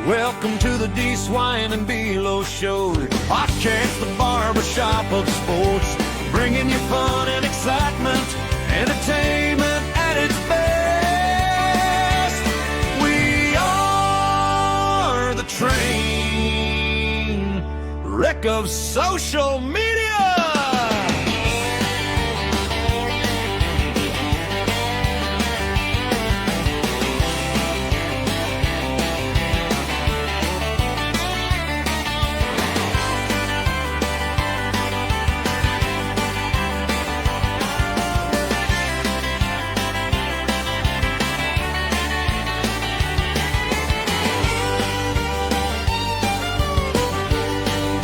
Welcome to the D-Swane and Below Show, podcast, the barbershop of sports, bringing you fun and excitement, entertainment at its best. We are the train wreck of social media.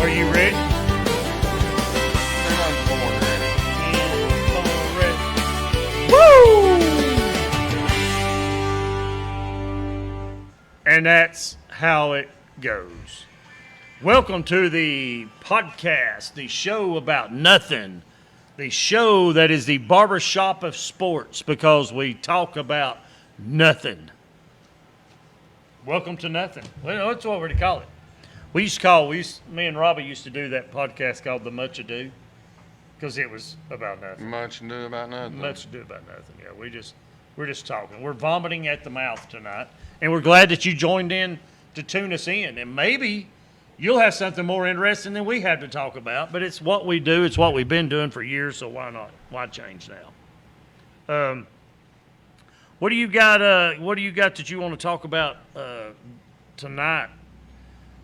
Are you ready? I'm born ready. Woo! And that's how it goes. Welcome to the podcast, the show about nothing, the show that is the barbershop of sports because we talk about nothing. Welcome to nothing. Well, that's what we're to call it. Me and Robbie used to do that podcast called The Much Ado because it was about nothing. Much ado about nothing. Much ado about nothing. Yeah, we're just talking. We're vomiting at the mouth tonight, and we're glad that you joined in to tune us in. And maybe you'll have something more interesting than we have to talk about. But it's what we do. It's what we've been doing for years. So why not? Why change now? What do you got? What do you got that you want to talk about tonight?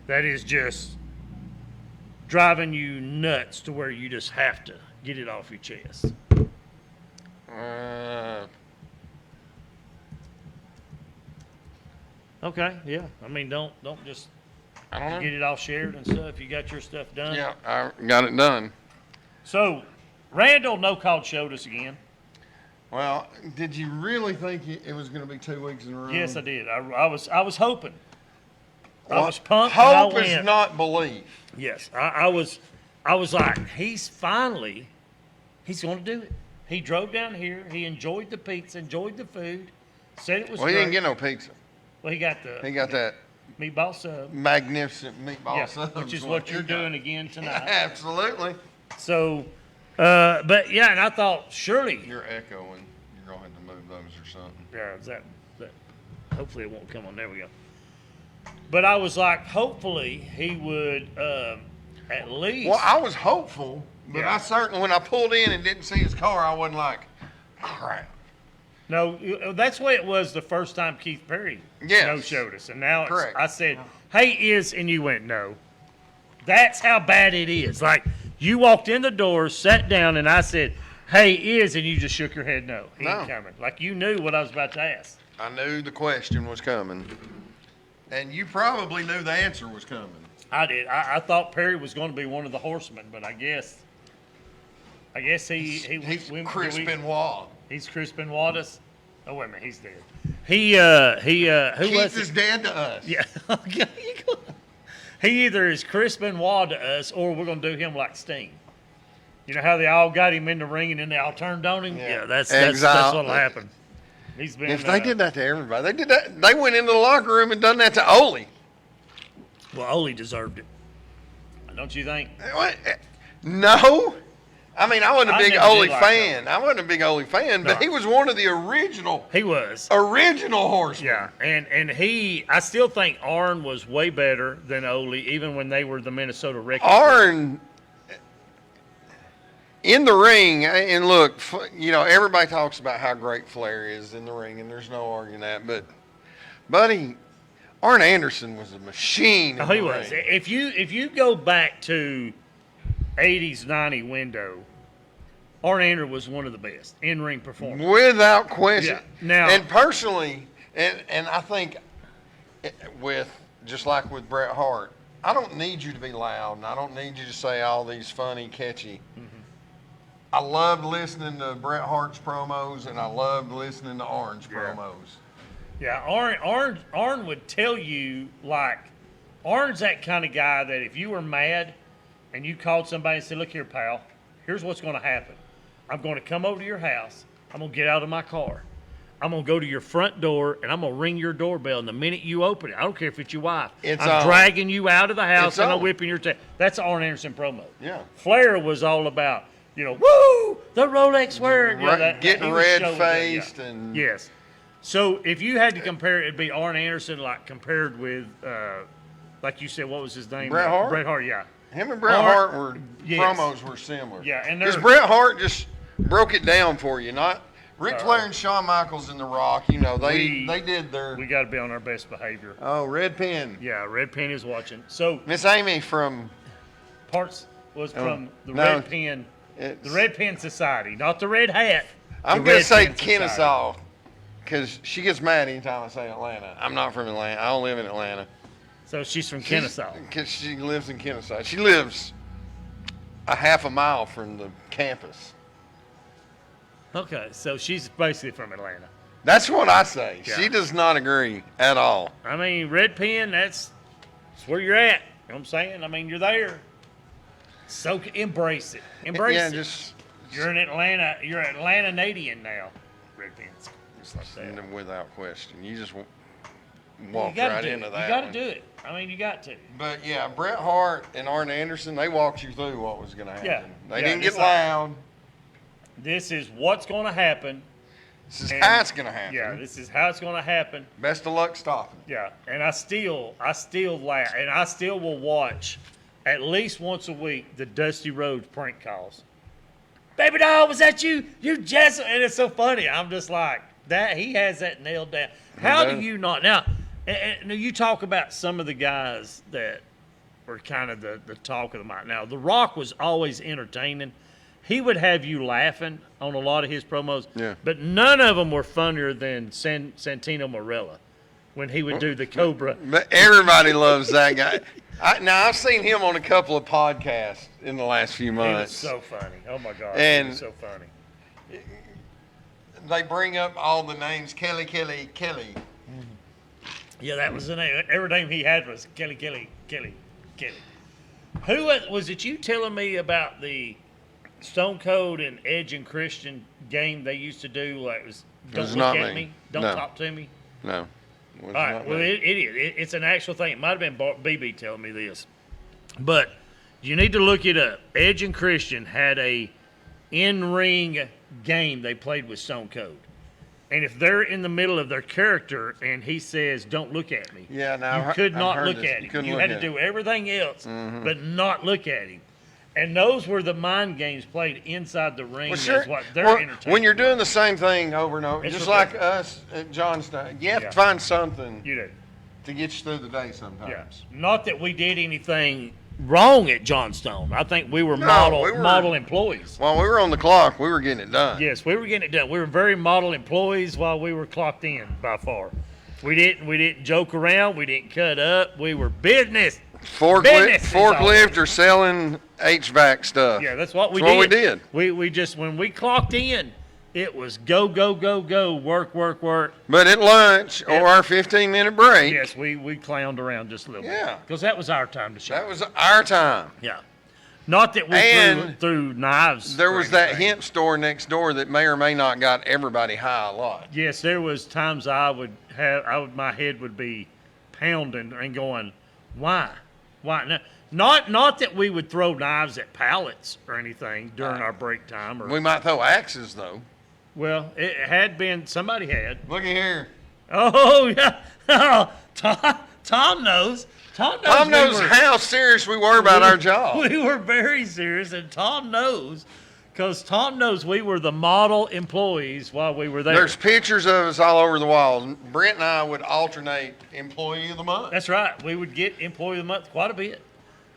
That is just driving you nuts to where you just have to get it off your chest. Okay, yeah. I mean, don't just I don't know. get it all shared and stuff. You got your stuff done. Yeah, I got it done. So, Randall no-called showed us again. Well, did you really think it was going to be 2 weeks in a row? Yes, I did. I was hoping. I Well, was pumped. Hope and I is went. not belief. Yes, I was like, he's going to do it. He drove down here. He enjoyed the pizza, enjoyed the food, said it was Well, he great. didn't get no pizza. Well, he got that meatball sub. magnificent meatball Yeah, sub. which is what you're doing again tonight. Absolutely. So, but yeah, and I thought surely. You're echoing. You're going to have to move those or something. Yeah, is that hopefully it won't come on. There we go. But I was like, hopefully he would at least. Well, I was hopeful, but Yeah. I certainly, when I pulled in and didn't see his car, I wasn't like, crap. No, that's the way it was the first time Keith Perry Yes. showed us. And now Correct. I said, hey, and you went, no. That's how bad it is. Like, you walked in the door, sat down, and I said, hey, and you just shook your head, no. He ain't coming. Like, you knew what I was about to ask. I knew the question was coming. And you probably knew the answer was coming. I did. I thought Perry was going to be one of the horsemen, but I guess he's Chris Benoit. He's Chris Benoit. Oh wait a minute, he's dead. Who Keith was is dead to us. Yeah. He either is Chris Benoit to us, or we're going to do him like Sting. You know how they all got him in the ring and then they all turned on him? Yeah, that's what'll happen. He's been. If they did that to everybody, they did that. They went into the locker room and done that to Ole. Well, Ole deserved it. Don't you think? What? No. I mean, I wasn't a big never Ole did like fan. I wasn't a big Ole fan, but No. he was one of the original He was. horsemen. Yeah, and I still think Arn was way better than Ole, even when they were the Minnesota Wrecking. Arn in the ring, and look, everybody talks about how great Flair is in the ring, and there's no arguing that. But, buddy, Arn Anderson was a machine. He was. Ring. If you go back to 80s, 90 window, Arn Anderson was one of the best in-ring performers. Without question. Yeah. Now, and personally, and I think just like with Bret Hart, I don't need you to be loud, and I don't need you to say all these funny, catchy. Mm-hmm. I loved listening to Bret Hart's promos, and I loved listening to Arn's promos. Yeah, Arn would tell you, like, Arn's that kind of guy that if you were mad and you called somebody and said, look here, pal, here's what's going to happen. I'm going to come over to your house. I'm going to get out of my car. I'm going to go to your front door, and I'm going to ring your doorbell. And the minute you open it, I don't care if it's your wife. It's I'm on. dragging you out of the house, It's and I'm on. whipping your tail. That's Arn Anderson promo. Yeah. Flair was all about, woo, the Rolex wear. Getting he was showing that, red-faced and... Yes. So if you had to compare it, it'd be Arn Anderson, like compared with, like you said, what was his name? Bret Hart? Bret Hart, yeah. Him and Bret Hart were promos were similar. Yeah, and because Bret Hart just broke it down for you. Not Ric Flair and Shawn Michaels and The Rock. They did their. We got to be on our best behavior. Oh, Red Pen. Yeah, Red Pen is watching. So Miss Amy from. Parts was from the no, Red Pen, the Red Pen Society, not the Red Hat. I'm gonna say Kennesaw, because she gets mad anytime I say Atlanta. I'm not from Atlanta. I don't live in Atlanta. So she's from Kennesaw. Because she lives in Kennesaw. She lives a half a mile from the campus. Okay, so she's basically from Atlanta. That's what I say. Yeah. She does not agree at all. I mean, Red Pen, that's where you're at. You know what I'm saying? I mean, you're there. So embrace it. Embrace it. You're an Atlanta. You're an Atlanta-nadian now. Red Pens. Just like that. Without question. You just walked right right into that. You got to do it. I mean, you got to. But yeah, Bret Hart and Arn Anderson, they walked you through what was going to happen. Yeah. They didn't get loud. This is what's going to happen. This is how it's going to happen. Yeah, this is how it's going to happen. Best of luck stopping it. Yeah, and I still laugh, and I still will watch at least once a week the Dusty Rhodes prank calls. Baby doll, was that you? You just, and it's so funny. I'm just like that. He has that nailed down. How do you not now? And you talk about some of the guys that were kind of the talk of the night. Now, The Rock was always entertaining. He would have you laughing on a lot of his promos. Yeah. But none of them were funnier than Santino Marella when he would do the Cobra. But everybody loves that guy. Now, I've seen him on a couple of podcasts in the last few months. He was so funny. Oh, my God. And he was so funny. They bring up all the names, Kelly. Yeah, that was the name. Every name he had was Kelly. Who was it you telling me about the Stone Cold and Edge and Christian game they used to do? Like, it was don't look at me. Don't talk to me. No. All right. Well, it is. It's an actual thing. It might have been BB telling me this, but you need to look it up. Edge and Christian had a in-ring game they played with Stone Cold, and if they're in the middle of their character and he says, "Don't look at me," yeah, now you could not look at him. You had to do everything else, but not look at him. And those were the mind games played inside the ring. Well, sure. That's what they're entertaining. When you're doing the same thing over and over, It's just repetitive. like us at Johnstown, you have to find something You do. to get you through the day sometimes. Yeah. Not that we did anything wrong at Johnstone. I think we were model employees. While we were on the clock, we were getting it done. Yes, we were getting it done. We were very model employees while we were clocked in by far. We didn't joke around. We didn't cut up. We were business. Forklift or selling HVAC stuff. Yeah, that's what we That's did. what we did. We just, when we clocked in, it was go, work. But at lunch or our 15-minute break, Yes, we clowned around just a little bit. Yeah. Because that was our time to shine. that was our time. Yeah. Not that we And threw knives. There or was that anything. hemp store next door that may or may not got everybody high a lot. Yes, there was times my head would be pounding and going, why? No, not that we would throw knives at pallets or anything during our break time. We might throw axes, though. Well, it had been, somebody had. Look at here. Oh, yeah. Oh, Tom knows. Tom knows how serious we were about our job. We were very serious, and Tom knows, because Tom knows we were the model employees while we were there. There's pictures of us all over the wall. Brent and I would alternate Employee of the Month. That's right. We would get Employee of the Month quite a bit.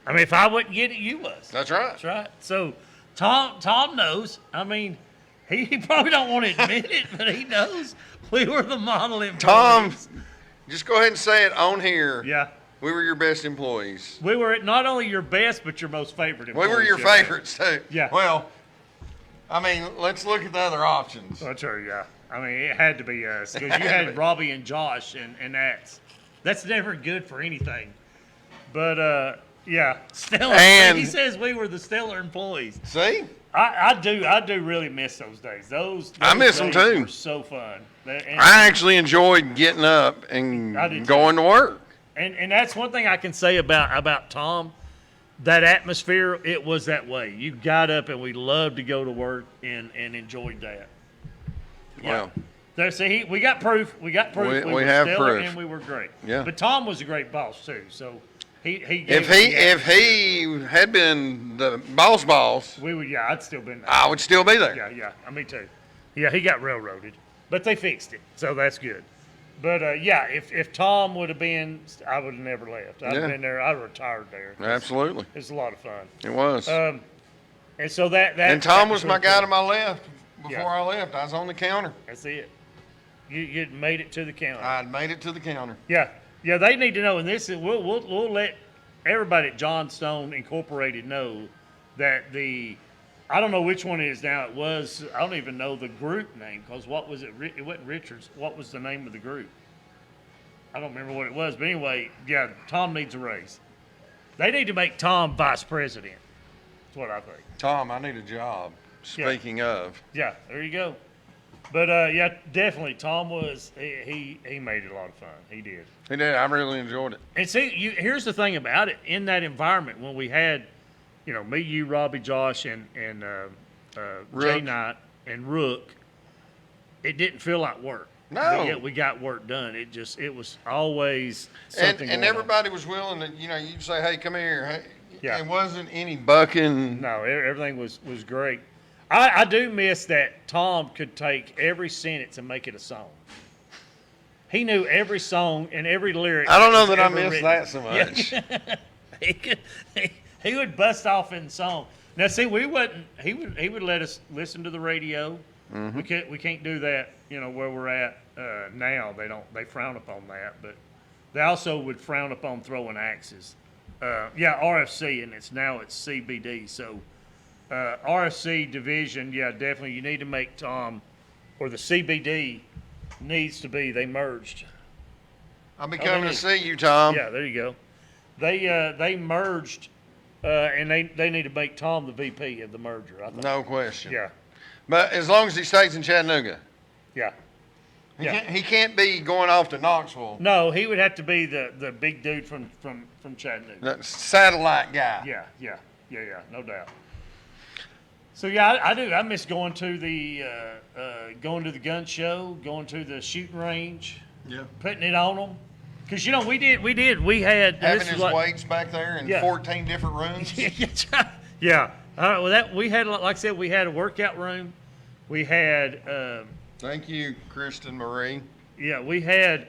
I mean, if I wouldn't get it, you was. That's right. That's right. So Tom knows. I mean, he probably don't want to admit it, but he knows we were the model employees. Tom, just go ahead and say it on here. Yeah. We were your best employees. We were not only your best, but your most favorite We employees. were your favorites, too. Yeah. Well, I mean, let's look at the other options. That's true, yeah. I mean, it had to be us, because you had Robbie and Josh, and that's never good for anything. But Yeah, stellar. And- He says we were the stellar employees. See? I do really miss those days. Those I miss them days too. were so fun. And, I actually enjoyed getting up and I did too. going to work. and that's one thing I can say about Tom. That atmosphere, it was that way. You got up and we loved to go to work and enjoyed that. Well, There, see, we got proof. We got proof. We were have stellar proof. And we were great. Yeah. But Tom was a great boss too. So he if he had been the boss, we would, yeah, I'd still been there. I would still be there. Yeah, me too. Yeah, he got railroaded, but they fixed it, so that's good. But yeah, if Tom would have been, I would have never left. I'd have been there. I'd have retired there. Absolutely. It was a lot of fun. It was. And so that and Tom that was my really guy cool. to my left before Yeah. I left. I was on the counter. That's it. You'd made it to the counter. I'd made it to the counter. Yeah, they need to know, and this is we'll let everybody at Johnstone Incorporated know that I don't know which one it is now. It was, I don't even know the group name, because what was it? It wasn't Richards. What was the name of the group? I don't remember what it was, but anyway, yeah, Tom needs a raise. They need to make Tom vice president. That's what I think. Tom, I need a job. Speaking of. Yeah, there you go. But yeah, definitely, Tom was he made it a lot of fun. He did. He did. I really enjoyed it. And see, here's the thing about it. In that environment, when we had, me, you, Robbie, Josh, and Jay Knight and Rook, it didn't feel like work. No. But yet we got work done. It was always something. And going everybody was willing to, you'd say, hey, come here. Hey. Yeah. It wasn't any bucking. No, everything was great. I do miss that Tom could take every sentence and make it a song. He knew every song and every lyric. I don't know that I ever miss written. that so much. Yeah. He would bust off in song. Now, see, we wouldn't. He would let us listen to the radio. Mm-hmm. We can't do that. Where we're at now, they frown upon that. But they also would frown upon throwing axes. RFC, and it's CBD. So RFC division, yeah, definitely. You need to make Tom, or the CBD needs to be. They merged. I'll be coming to see you, Tom. Yeah, there you go. They merged, and they need to make Tom the VP of the merger. I think. No question. Yeah. But as long as he stays in Chattanooga. Yeah. He can't be going off to Knoxville. No, he would have to be the big dude from Chattanooga. The satellite guy. Yeah, no doubt. So yeah, I do. I miss going to the gun show, going to the shooting range, putting it on them. Because we had having his weights back there in 14 different rooms. Yeah. We had, like I said, we had a workout room. We had. Thank you, Kristen Marie. Yeah, we had.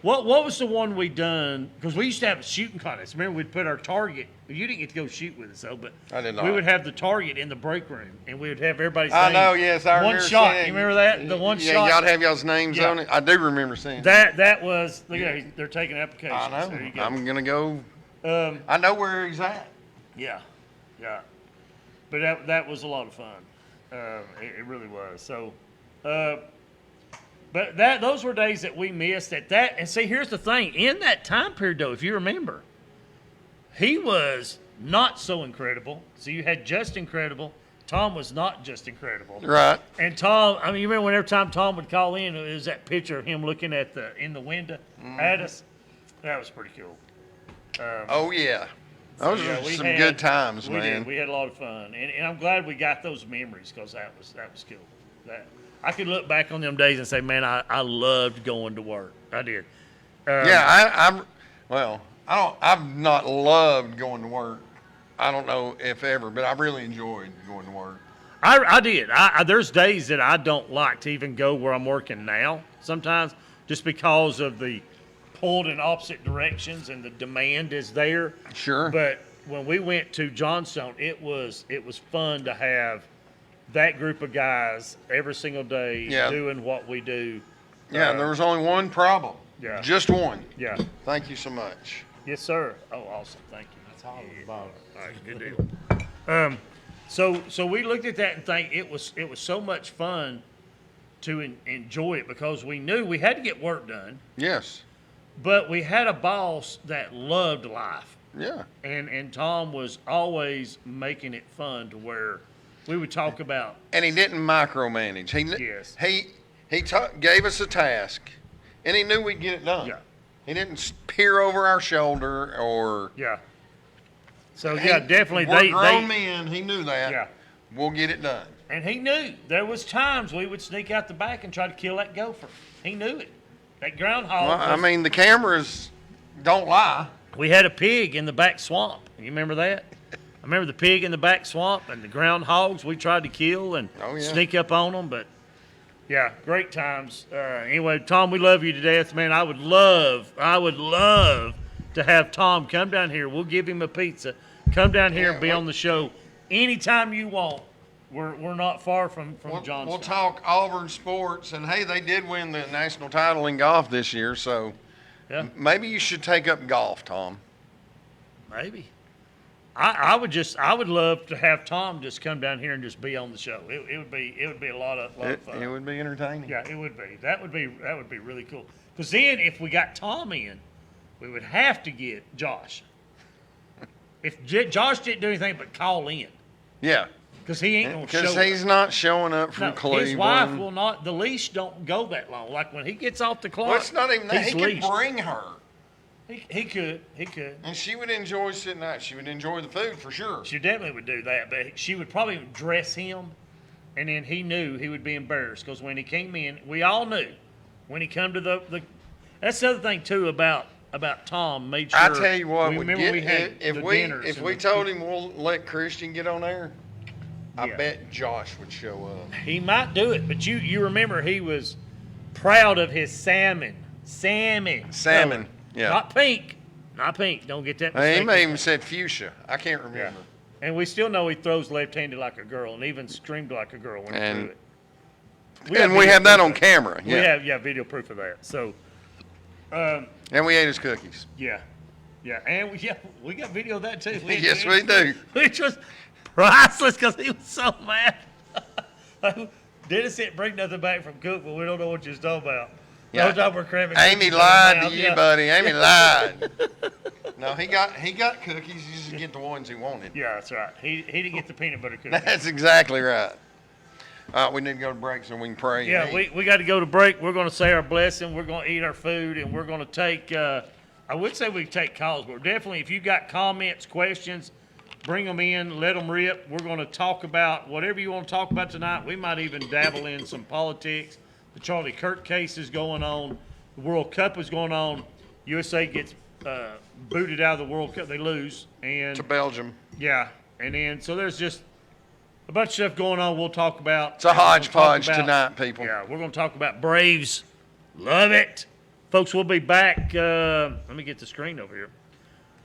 What was the one we done? Because we used to have a shooting contest. Remember, we'd put our target. You didn't get to go shoot with us, though, but I did not. We would have the target in the break room, and we would have everybody. I know, yes, I remember one shot. seeing, You remember that? The one shot. Yeah, y'all have y'all's names on it. I do remember seeing that was. Look at they're taking applications. I know. There you go. I'm gonna go. I know where he's at. Yeah. But that was a lot of fun. It really was. So, but those were days that we missed at that. And see, here's the thing. In that time period, though, if you remember, he was not so incredible. So you had just incredible. Tom was not just incredible. Right. And Tom, you remember whenever Tom would call in, it was that picture of him looking in the window at us. That was pretty cool. Oh yeah. Those were some good times, man. We had a lot of fun, and I'm glad we got those memories because that was cool. That I could look back on them days and say, man, I loved going to work. I did. I've not loved going to work. I don't know if ever, but I really enjoyed going to work. I did. There's days that I don't like to even go where I'm working now. Sometimes just because of the pulled in opposite directions and the demand is there. Sure. But when we went to Johnstone, it was fun to have that group of guys every single day doing what we do. Yeah, there was only one problem. Yeah. Just one. Yeah. Thank you so much. Yes, sir. Oh, awesome. Thank you. That's all about it. All right, good deal. So we looked at that and think it was so much fun to enjoy it because we knew we had to get work done. Yes. But we had a boss that loved life. Yeah. And Tom was always making it fun to where we would talk about. And he didn't micromanage. Yes. He gave us a task, and he knew we'd get it done. Yeah. He didn't peer over our shoulder or. Yeah. So yeah, definitely We're grown men. He knew that. Yeah. We'll get it done. And he knew there was times we would sneak out the back and try to kill that gopher. He knew it. That groundhog. Well, I mean, the cameras don't lie. We had a pig in the back swamp. You remember that? I remember the pig in the back swamp and the groundhogs we tried to kill and sneak up on them. But, yeah, great times. Anyway, Tom, we love you to death, man. I would love to have Tom come down here. We'll give him a pizza. Come down here and be on the show anytime you want. We're not far from Johnston. We'll talk Auburn sports. And, hey, they did win the national title in golf this year, so maybe you should take up golf, Tom. Maybe. I would love to have Tom just come down here and just be on the show. It would be a lot of fun. It would be entertaining. Yeah, it would be. That would be really cool. Because then if we got Tom in, we would have to get Josh. If Josh didn't do anything but call in. Yeah. Because he ain't going to show up. Because he's not showing up from Cleveland. His wife will not. The leash don't go that long. Like when he gets off the clock. Well, it's not even that. He leashed. could bring her. He could. And she would enjoy sitting out. She would enjoy the food for sure. She definitely would do that. But she would probably dress him. And then he knew he would be embarrassed. Because when he came in, we all knew. When he come to the that's the other thing, too, about Tom. Made sure. I tell you what, if we told him we'll let Christian get on there, I bet Josh would show up. He might do it, but you remember he was proud of his salmon. Salmon, yeah. Not pink. Don't get that He mistaken. may even said fuchsia. I can't remember. Yeah. And we still know he throws left-handed like a girl and even screamed like a girl when he threw it. We have that on camera. Yeah. We have video proof of that. So. And we ate his cookies. Yeah. And we got video of that too. Yes, we do. Which was priceless because he was so mad. Dennis didn't bring nothing back from Cook, but we don't know what you're talking about. Yeah. No, we're cramming Amy lied to you, buddy. Amy lied. No, he got cookies. You just get the ones he wanted. Yeah, that's right. He didn't get the peanut butter cookies. That's exactly right. We need to go to break so we can pray. Yeah, we got to go to break. We're going to say our blessing. We're going to eat our food, and we're going to take. I would say we take calls, but definitely if you got comments, questions, bring them in. Let them rip. We're going to talk about whatever you want to talk about tonight. We might even dabble in some politics. The Charlie Kirk case is going on. The World Cup is going on. USA gets booted out of the World Cup. They lose To Belgium. Yeah, and then so there's just a bunch of stuff going on we'll talk about. It's a hodgepodge tonight, people. Yeah, we're going to talk about Braves. Love it. Folks, we'll be back. Let me get the screen over here.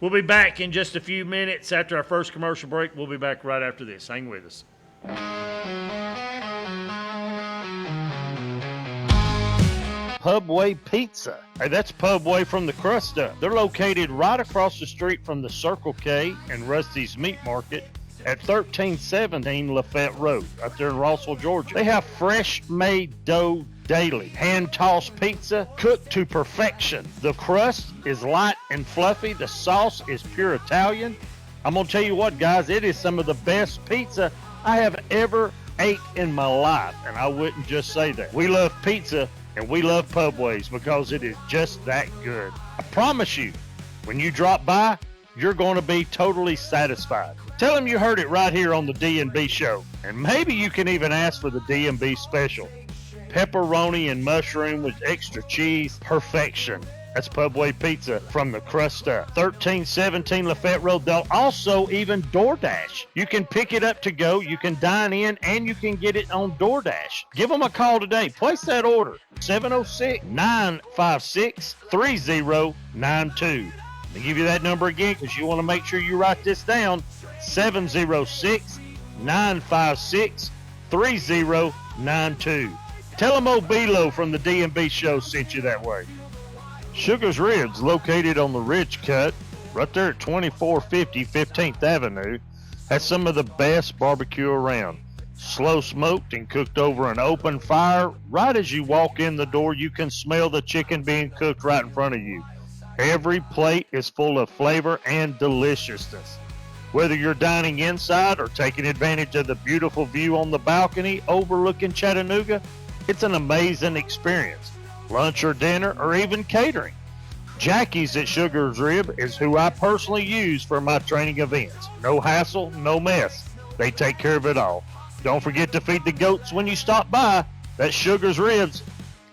We'll be back in just a few minutes after our first commercial break. We'll be back right after this. Hang with us. Pubway Pizza. Hey, that's Pubway from the crust up. They're located right across the street from the Circle K and Rusty's Meat Market at 1317 Lafayette Road, out there in Rossville, Georgia. They have fresh-made dough daily. Hand-tossed pizza cooked to perfection. The crust is light and fluffy. The sauce is pure Italian. I'm going to tell you what, guys, it is some of the best pizza I have ever ate in my life, and I wouldn't just say that. We love pizza, and we love Pubways because it is just that good. I promise you, when you drop by, you're going to be totally satisfied. Tell them you heard it right here on the D&B show. And maybe you can even ask for the D&B special. Pepperoni and mushroom with extra cheese. Perfection. That's Pubway Pizza from the crust up. 1317 Lafayette Road. They'll also even DoorDash. You can pick it up to go. You can dine in, and you can get it on DoorDash. Give them a call today. Place that order. 706-956-3092. Let me give you that number again because you want to make sure you write this down. 706-956-3092. Tell them old Bilo from the D&B show sent you that way. Sugar's Ribs, located on the Ridge Cut, right there at 2450 15th Avenue, has some of the best barbecue around. Slow smoked and cooked over an open fire. Right as you walk in the door, you can smell the chicken being cooked right in front of you. Every plate is full of flavor and deliciousness. Whether you're dining inside or taking advantage of the beautiful view on the balcony overlooking Chattanooga, it's an amazing experience. Lunch or dinner or even catering. Jackie's at Sugar's Rib is who I personally use for my training events. No hassle, no mess. They take care of it all. Don't forget to feed the goats when you stop by. That's Sugar's Ribs.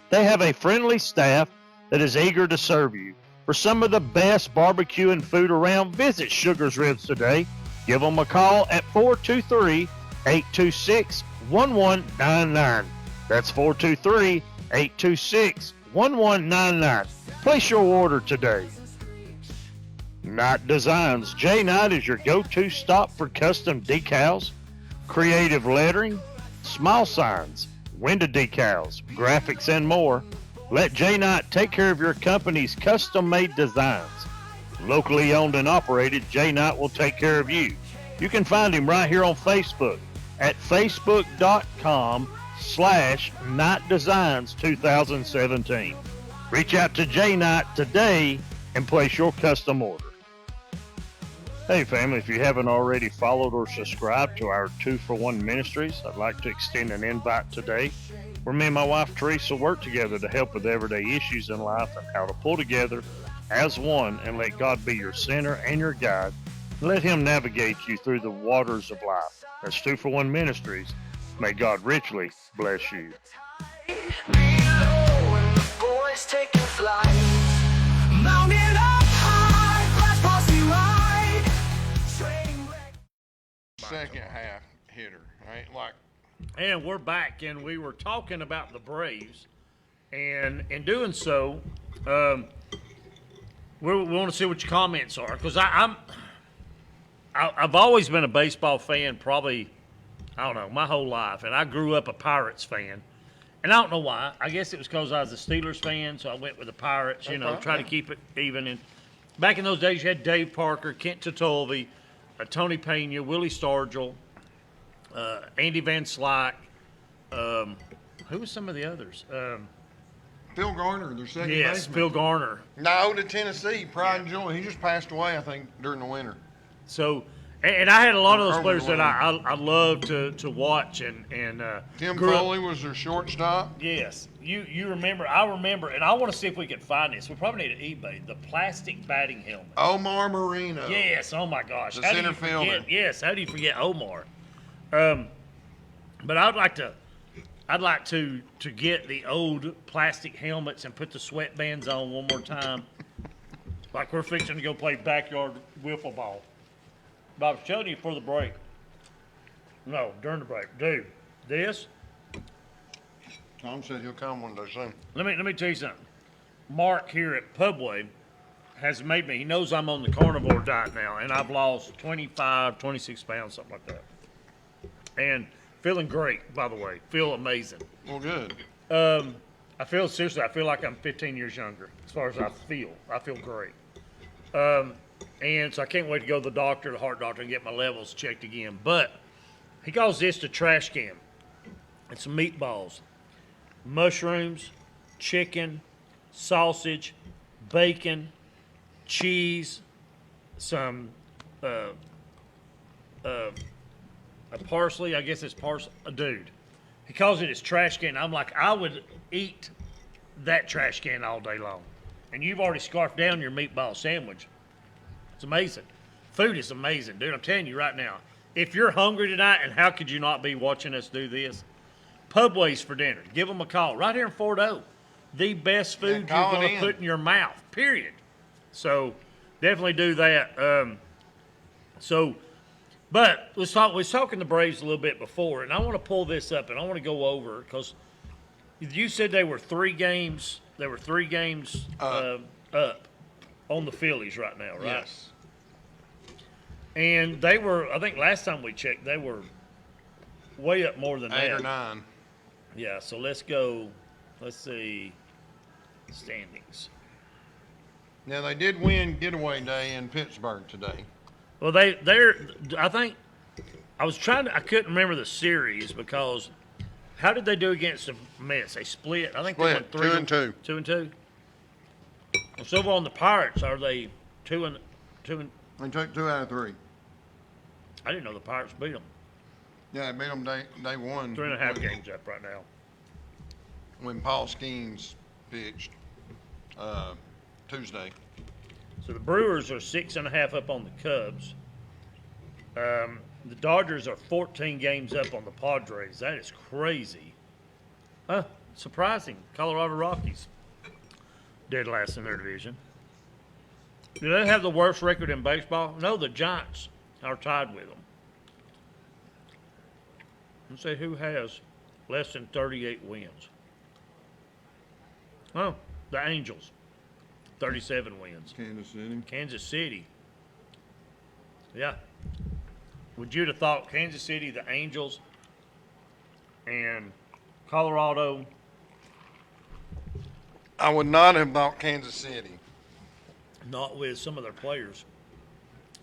They have a friendly staff that is eager to serve you. For some of the best barbecue and food around, visit Sugar's Ribs today. Give them a call at 423-826-1199. That's 423-826-1199. Place your order today. Knott Designs. J Knott is your go-to stop for custom decals, creative lettering, small signs, window decals, graphics, and more. Let J Knott take care of your company's custom-made designs. Locally owned and operated, J Knott will take care of you. You can find him right here on Facebook at facebook.com/KnottDesigns2017. Reach out to J Knott today and place your custom order. Hey family, if you haven't already followed or subscribed to our 2-for-1 Ministries, I'd like to extend an invite today where me and my wife Teresa work together to help with everyday issues in life and how to pull together as one and let God be your center and your guide. Let Him navigate you through the waters of life. That's 2-for-1 Ministries. May God richly bless you. Taking flight, mounted up high, glass posse ride. Second half hitter, right? Like, And we're back, and we were talking about the Braves, and in doing so, we want to see what your comments are, because I've always been a baseball fan, probably, I don't know, my whole life, and I grew up a Pirates fan. And I don't know why. I guess it was because I was a Steelers fan, so I went with the Pirates, try to keep it even. And back in those days, you had Dave Parker, Kent Tutulvi, Tony Pena, Willie Stargell, Andy Van Slyke. Who was some of the others? Phil Garner, their second Yes, baseman. Phil Garner. No, to Tennessee, pride and joy. He just passed away, I think, during the winter. So, and I had a lot of those Over players the that I loved to watch. And Tim grew up- Foley was their shortstop. Yes, you remember. I remember, and I want to see if we can find this. We probably need to eBay the plastic batting helmet. Omar Marino. Yes, oh my gosh, The how do center you forget? fielder. Yes, how do you forget Omar? But I'd like to get the old plastic helmets and put the sweatbands on one more time, like we're fixing to go play backyard wiffle ball. But I was telling you for the break. No, during the break, dude. This. Tom said he'll come one day soon. Let me tell you something. Mark here at Pubway has made me, he knows I'm on the carnivore diet now, and I've lost 25, 26 pounds, something like that. And feeling great, by the way. Feel amazing. Well, good. I feel like I'm 15 years younger as far as I feel. I feel great. And so I can't wait to go to the doctor, the heart doctor, and get my levels checked again. But he calls this the trash can. It's meatballs, mushrooms, chicken, sausage, bacon, cheese, some a parsley. I guess it's parsley. Dude, he calls it his trash can. I'm like, I would eat that trash can all day long. And you've already scarfed down your meatball sandwich. It's amazing. Food is amazing, dude. I'm telling you right now. If you're hungry tonight, and how could you not be watching us do this? Pubway's for dinner. Give them a call. Right here in Fort O. The best food you're call it going to in. put in your mouth, period. So definitely do that. But let's talk. We was talking the Braves a little bit before, and I want to pull this up, and I want to go over, because you said they were 3 games. They were 3 games up on the Phillies right now, right? Yes. And they were, I think last time we checked, they were way up more than 8 that. or 9. Yeah, so let's go. Let's see. Standings. Now, they did win getaway day in Pittsburgh today. Well, they're, I think, I couldn't remember the series, because how did they do against the Mets? They split. I think they went Split, 2-2. 2-2. So over on the Pirates, are they two and? They took 2 out of 3. I didn't know the Pirates beat them. Yeah, they beat them day one. 3.5 games up right now. When Paul Skeens pitched Tuesday. So the Brewers are 6.5 up on the Cubs. The Dodgers are 14 games up on the Padres. That is crazy. Huh? Surprising. Colorado Rockies dead last in their division. Do they have the worst record in baseball? No, the Giants are tied with them. Let's see who has less than 38 wins. Oh, the Angels. 37 wins. Kansas City. Kansas City. Yeah. Would you have thought Kansas City, the Angels, and Colorado? I would not have thought Kansas City. Not with some of their players.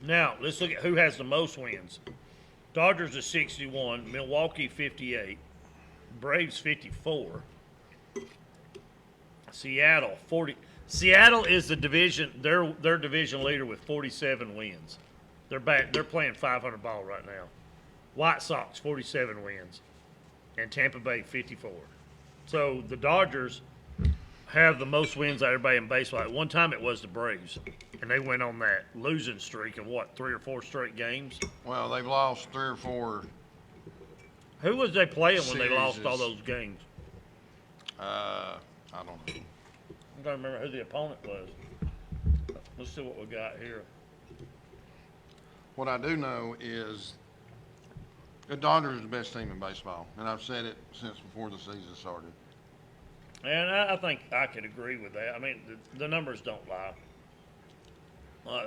Now, let's look at who has the most wins. Dodgers are 61, Milwaukee 58, Braves 54, Seattle 40. Seattle is the division. They're division leader with 47 wins. They're back. They're playing 500 ball right now. White Sox 47 wins, and Tampa Bay 54. So the Dodgers have the most wins out of everybody in baseball. At one time, it was the Braves, and they went on that losing streak of 3 or 4 straight games. Well, they've lost 3 or 4. Who was they playing when they lost all Series. those games? I don't know. I'm trying to remember who the opponent was. Let's see what we got here. What I do know is the Dodgers are the best team in baseball, and I've said it since before the season started. And I think I could agree with that. I mean, the numbers don't lie.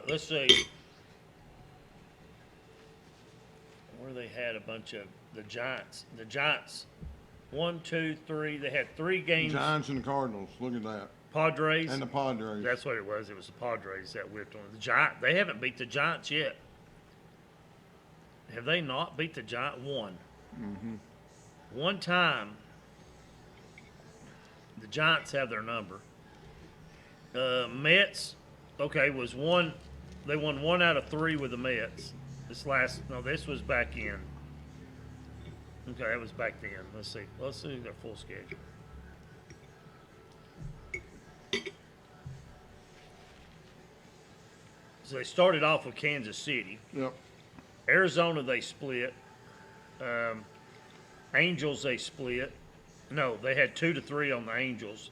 Let's see. Where they had a bunch of the Giants. The Giants, 1, 2, 3. They had 3 games. Giants and the Cardinals. Look at that. Padres. And the Padres. That's what it was. It was the Padres that whipped on the Giants. They haven't beat the Giants yet. Have they not beat the Giants? One. Mm-hmm. One time. The Giants have their number. Mets, okay, was one. They won 1 out of 3 with the Mets. This was back in. Okay, that was back then. Let's see their full schedule. So they started off with Kansas City. Yep. Arizona, they split. Angels, they split. No, they had 2-3 on the Angels.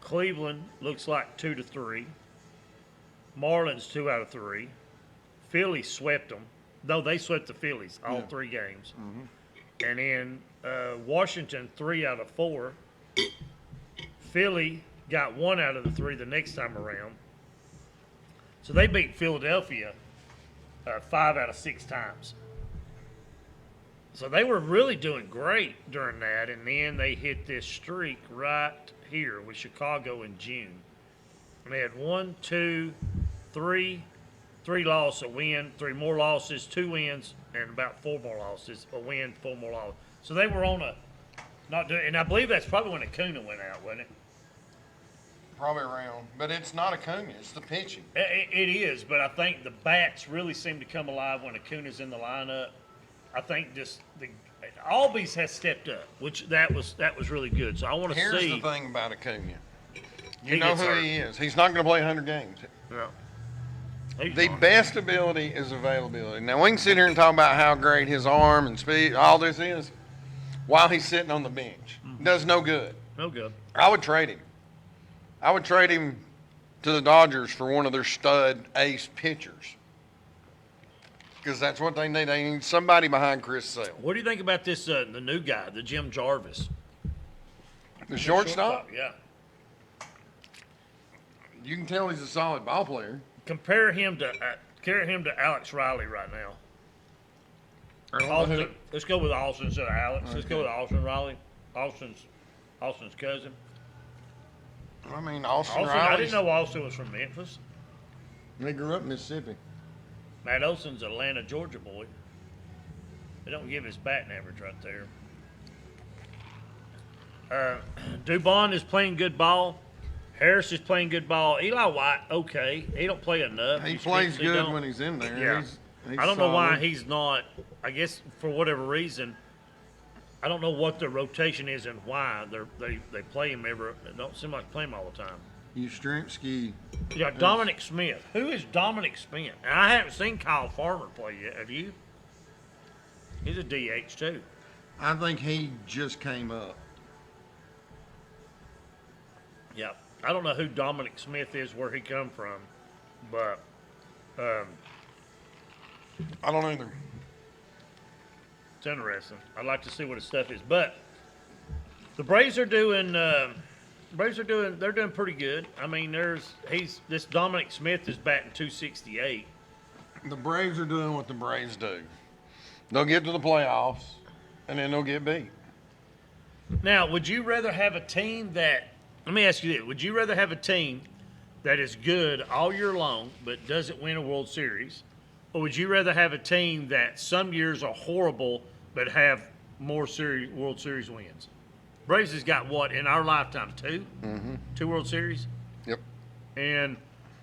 Cleveland looks like 2-3. Marlins 2 out of 3. Philly swept them. No, they swept the Phillies all 3 games. Mm-hmm. And then Washington 3 out of 4. Philly got 1 out of the 3 the next time around. So they beat Philadelphia 5 out of 6 times. So they were really doing great during that, and then they hit this streak right here with Chicago in June. And they had 1, 2, 3 losses, a win, 3 more losses, 2 wins, and about 4 more losses, a win, 4 more losses. So they were on a not doing, and I believe that's probably when Acuna went out, wasn't it? Probably around. But it's not Acuna. It's the pitching. It is, but I think the bats really seem to come alive when Acuna's in the lineup. I think just Albies has stepped up, which that was really good. So I want to Here's see. the thing about Acuna. He You know gets who hurt. he is. He's not going to play 100 games. Yeah. He's The not. best ability is availability. Now, we can sit here and talk about how great his arm and speed, all this is, while he's sitting on the bench. Does no good. No good. I would trade him. I would trade him to the Dodgers for one of their stud ace pitchers. Because that's what they need. They need somebody behind Chris Sale. What do you think about this? The new guy, the Jim Jarvis, The shortstop, Yeah. you can tell he's a solid ball player. Compare him to Alex Riley right now. Austin, let's go with Austin instead of Alex. Let's go with Austin Riley. Austin's cousin. I mean, Austin I Riley's, didn't know Austin was from Memphis. They grew up in Mississippi. Matt Olson's an Atlanta, Georgia boy. They don't give his batting average right there. Dubon is playing good ball. Harris is playing good ball. Eli White, okay. He don't play enough. He plays good don't. when he's in there. Yeah. He's I don't know why solid. he's not. I guess for whatever reason, I don't know what the rotation is and why they play him ever. It don't seem like play him all the time. Yastrzemski. You got Dominic Smith. Who is Dominic Smith? And I haven't seen Kyle Farmer play yet. Have you? He's a DH too. I think he just came up. Yeah. I don't know who Dominic Smith is, where he come from, but I don't either. it's interesting. I'd like to see what his stuff is. But the Braves are doing. They're doing pretty good. I mean, this Dominic Smith is batting .268. The Braves are doing what the Braves do. They'll get to the playoffs, and then they'll get beat. Now, would you rather have a team that? Let me ask you this: would you rather have a team that is good all year long but doesn't win a World Series, or would you rather have a team that some years are horrible but have more World Series wins? Braves has got what in our lifetime 2? Mm-hmm. 2 World Series. Yep. And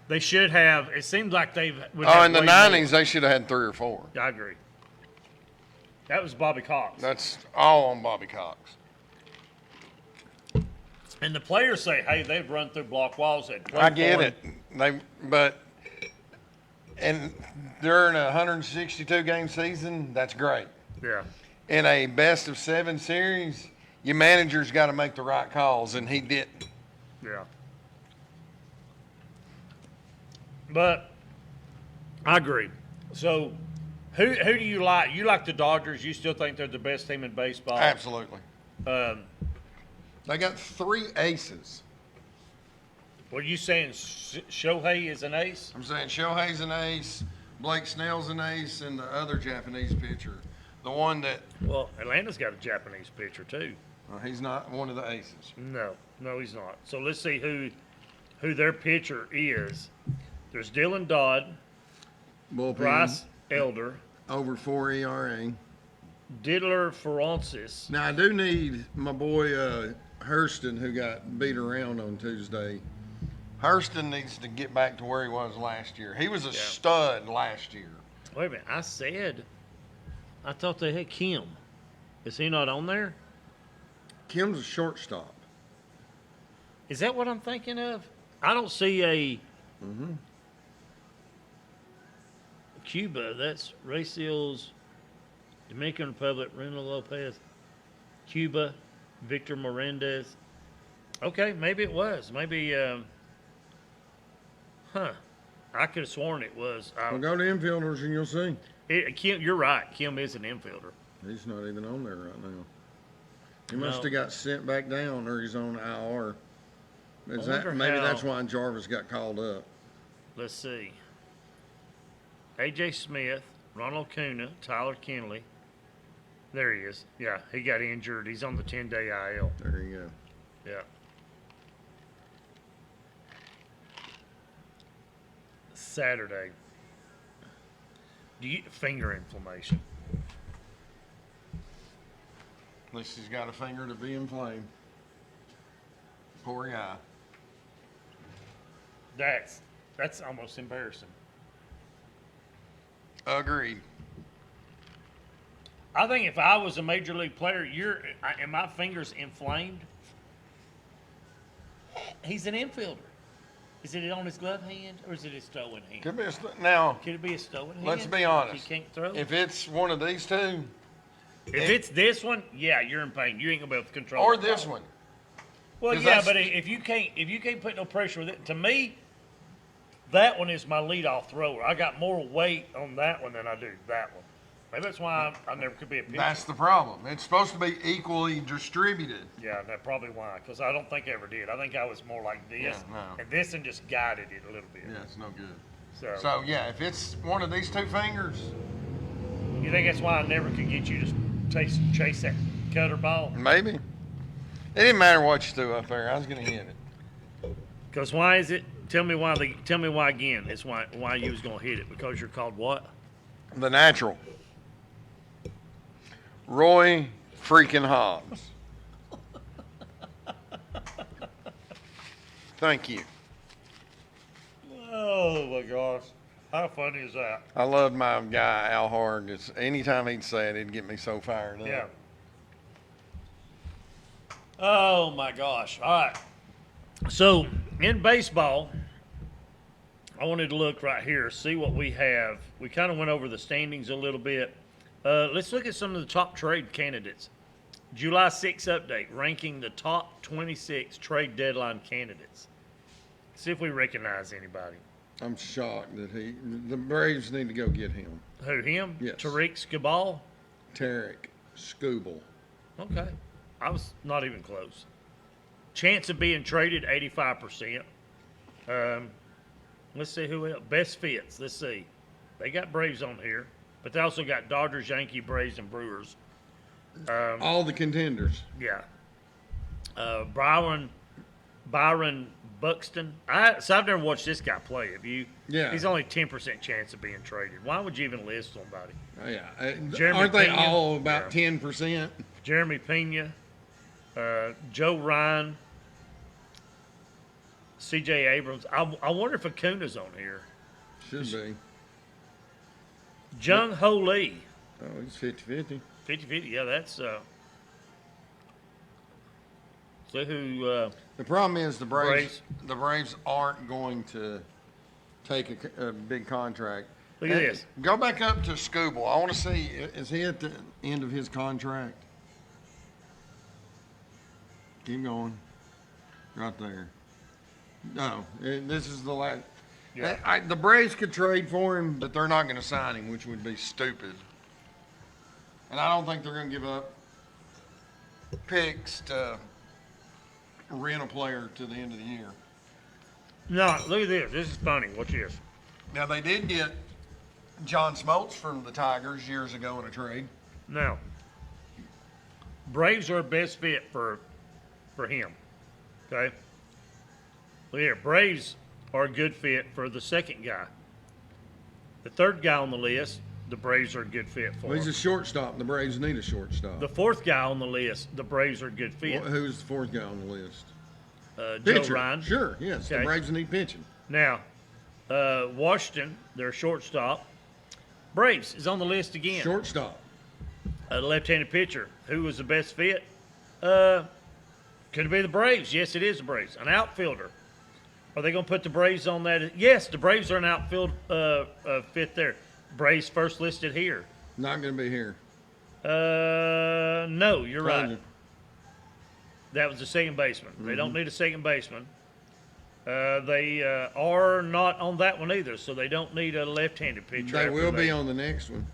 they should have. It seems like they've. Oh, in the '90s, they should have had 3 or 4. I agree. That was Bobby Cox. That's all on Bobby Cox. And the players say, "Hey, they've run through block walls." I get it. And during a 162 game season, that's great. Yeah. In a best of 7 series, your manager's got to make the right calls, and he didn't. Yeah. But I agree. So, who do you like? You like the Dodgers? You still think they're the best team in baseball? Absolutely. They got 3 aces. Were you saying Shohei is an ace? I'm saying Shohei's an ace, Blake Snell's an ace, and the other Japanese pitcher, the one that Well, Atlanta's got a Japanese pitcher too. he's not one of the aces. No, he's not. So let's see who their pitcher is. There's Dylan Dodd, Bullpen, Bryce Elder, over 4 ERA. Diddler Francis. Now I do need my boy Hurston, who got beat around on Tuesday. Hurston needs to get back to where he was last year. He was a stud last year. Wait a minute. I thought they had Kim. Is he not on there? Kim's a shortstop. Is that what I'm thinking of? I don't see a Cuba. That's Ray Seals, Dominican Republic, Reno Lopez, Cuba, Victor Melendez. Okay, maybe it was. Maybe, I could have sworn it was. Well, go to infielders and you'll see. Kim, you're right. Kim is an infielder. He's not even on there right now. He must have got sent back down, or he's on IR. Maybe that's why Jarvis got called up. Let's see. A.J. Smith, Ronald Acuna, Tyler Kinley. There he is. Yeah, he got injured. He's on the 10-day IL. There you go. Yeah. Saturday. Do you finger inflammation? At least he's got a finger to be inflamed. Poor guy. That's almost embarrassing. Agreed. I think if I was a major league player, and my fingers inflamed, he's an infielder. Is it on his glove hand or is it his throwing hand? Could be now. Could it be his throwing hand? Let's be honest. He can't throw. If it's one of these two, If it's this one, yeah, you're in pain. You ain't gonna be able to control. or the this ball. one, Well, 'Cause yeah, that's- but if you can't put no pressure with it, to me, that one is my leadoff thrower. I got more weight on that one than I do that one. Maybe that's why I never could be a pitcher. that's the problem. It's supposed to be equally distributed. Yeah, that's probably why. Because I don't think I ever did. I think I was more like this, Yeah, no. and this one just guided it a little bit. Yeah, it's no good. So, Yeah, if it's one of these two fingers, you think that's why I never could get you to chase that cutter ball? maybe. It didn't matter what you threw up there. I was going to hit it. Because why is it? Tell me why again. It's why you was gonna hit it, because you're called what? The natural. Roy freaking Hobbs. Thank you. Oh my gosh. How funny is that? I love my guy, Al Harg. Anytime he'd say it, it'd get me so fired up. Yeah. Oh my gosh. All right. So in baseball, I wanted to look right here, see what we have. We kind of went over the standings a little bit. Let's look at some of the top trade candidates. July 6th update, ranking the top 26 trade deadline candidates. See if we recognize anybody. I'm shocked that the Braves need to go get him. Who, him? Yes. Tariq Skubal? Tarek Skubal. Okay. I was not even close. Chance of being traded, 85%. Let's see who else. Best fits. Let's see. They got Braves on here, but they also got Dodgers, Yankee, Braves, and Brewers. All the contenders. Yeah. Byron Buxton. I've never watched this guy play. Have you? Yeah. He's only 10% chance of being traded. Why would you even list somebody? Oh, yeah. Jeremy Aren't they Pena? all about Yeah. 10%? Jeremy Pena, Joe Ryan, C.J. Abrams. I wonder if Acuna's on here. Should be. Jung Ho Lee, Oh, he's 50-50. 50-50. Yeah, that's. So who? The problem is the Braves. Braves aren't going to take a big contract. Look at And this. Go back up to Skubal. I want to see, is he at the end of his contract? Keep going. Right there. No, this is the last. Yeah. The Braves could trade for him, but they're not going to sign him, which would be stupid. And I don't think they're going to give up picks to rent a player to the end of the year. No, look at this. This is funny. Watch this. Now, they did get John Smoltz from the Tigers years ago in a trade. Now, Braves are a best fit for him. Okay? Look here. Braves are a good fit for the second guy. The third guy on the list, the Braves are a good fit for. Well, he's a shortstop, and the Braves need a shortstop. The fourth guy on the list, the Braves are a good fit. Who's the fourth guy on the list? Joe Pitcher. Ryan. Sure, yes. Okay. The Braves need pitching. Now, Washington, their shortstop. Braves is on the list again. Shortstop. A left-handed pitcher. Who was the best fit? Could it be the Braves? Yes, it is the Braves. An outfielder. Are they going to put the Braves on that? Yes, the Braves are an outfield fit there. Braves first listed here. Not going to be here. No, you're Told right. you. That was the second baseman. They don't need a second baseman. They are not on that one either, so they don't need a left-handed pitcher. They after will be on the next one.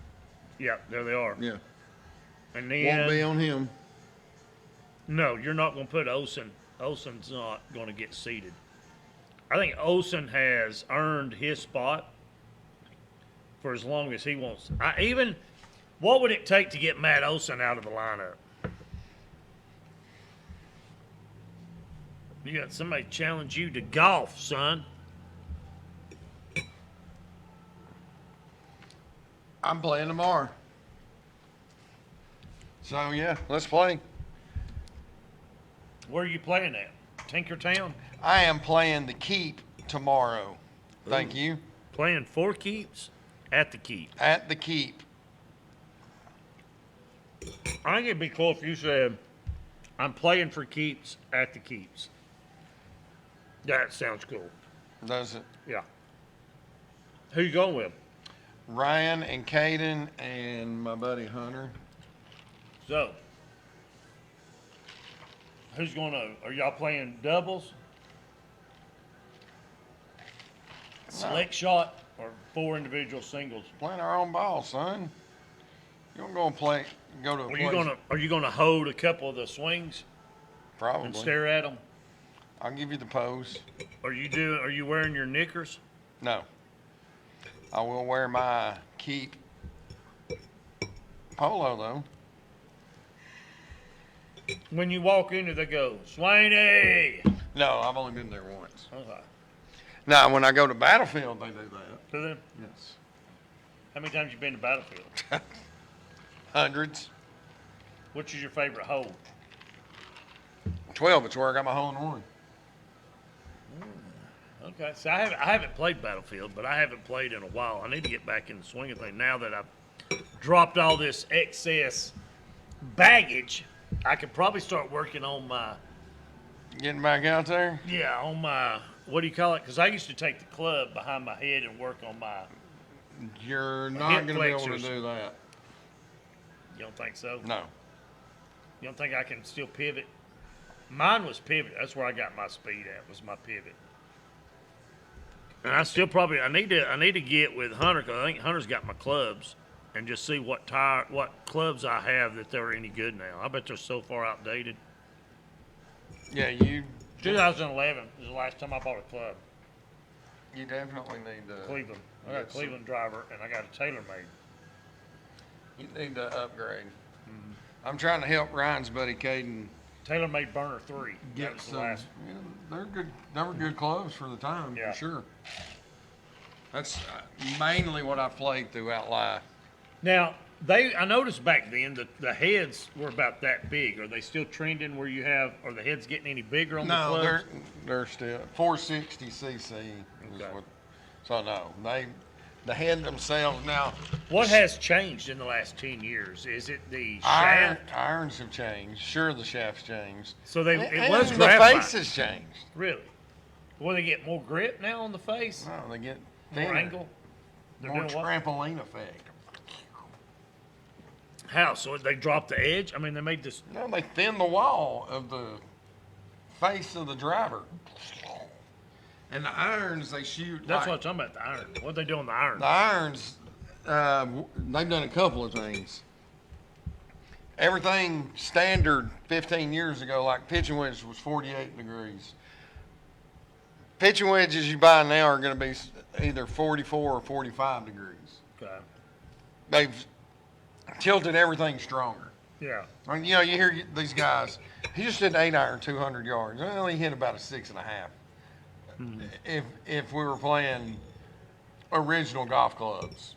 Yeah, there they are. Yeah. And Won't be then, on him. no, you're not going to put Olsen. Olsen's not going to get seated. I think Olsen has earned his spot for as long as he wants. What would it take to get Matt Olsen out of the lineup? You got somebody challenge you to golf, son. I'm playing tomorrow. So, yeah, let's play. Where are you playing at? Tinkertown? I am playing the Keep tomorrow. Thank you. Playing for keeps at the keep. At the Keep. I think it'd be cool if you said, I'm playing for keeps at the keeps. That sounds cool. Does it? Yeah. Who you going with? Ryan and Caden and my buddy Hunter. So, are y'all playing doubles? Select shot or 4 individual singles? Playing our own ball, son. You don't go to a place. Are you gonna hold a couple of the swings Probably. and stare at them? I'll give you the pose. Are you wearing your knickers? No. I will wear my Keep polo, though. When you walk in, they go, Swaney! No, I've only been there once. Okay. Now, when I go to Battlefield, they do that. Do they? Yes. How many times you been to Battlefield? Hundreds. Which is your favorite hole? 12, it's where I got my hole in one. Okay, so I haven't played Battlefield, but I haven't played in a while. I need to get back in the swing of things now that I've dropped all this excess baggage. I could probably start working on my Getting back out there? on my what do you call it? Because I used to take the club behind my head and work on my. You're not Hip going to be able to flexors. do that. You don't think so? No. You don't think I can still pivot? Mine was pivot. That's where I got my speed at. Was my pivot. And I still probably I need to get with Hunter because I think Hunter's got my clubs and just see what clubs I have that they're any good now. I bet they're so far outdated. Yeah, you 2011 is the last time I bought a club. definitely need to. Cleveland. I got a Yes. Cleveland driver and I got a TaylorMade. You need to upgrade. I'm trying to help Ryan's buddy Caden TaylorMade Burner 3. That get was the some. last. Yeah, they're good. They were good clubs for the time, Yeah. for sure. That's mainly what I played throughout life. Now, I noticed back then that the heads were about that big. Are they still trending where you have, are the heads getting any bigger on the No, clubs? they're still 460 cc. Is Okay. what, so no, the head themselves now. What has changed in the last 10 years? Is it the Iron, shaft? irons have changed. Sure, the shaft's changed. So it And was the graphite. face has changed. Really? Will they get more grip now on the face? No, they get More thinner, angle? They're more doing what? trampoline effect. How? So they dropped the edge? I mean, they made this. No, they thin the wall of the face of the driver. And the irons they shoot. That's like, what I'm talking about, the iron. What they do on the iron? the irons. They've done a couple of things. Everything standard 15 years ago, like pitching wedges, was 48 degrees. Pitching wedges you buy now are going to be either 44 or 45 degrees. Okay. They've tilted everything stronger. Yeah. I mean, you know, you hear these guys. He just did 8-iron 200 yards. Well, he hit about a 6.5. If we were playing original golf clubs,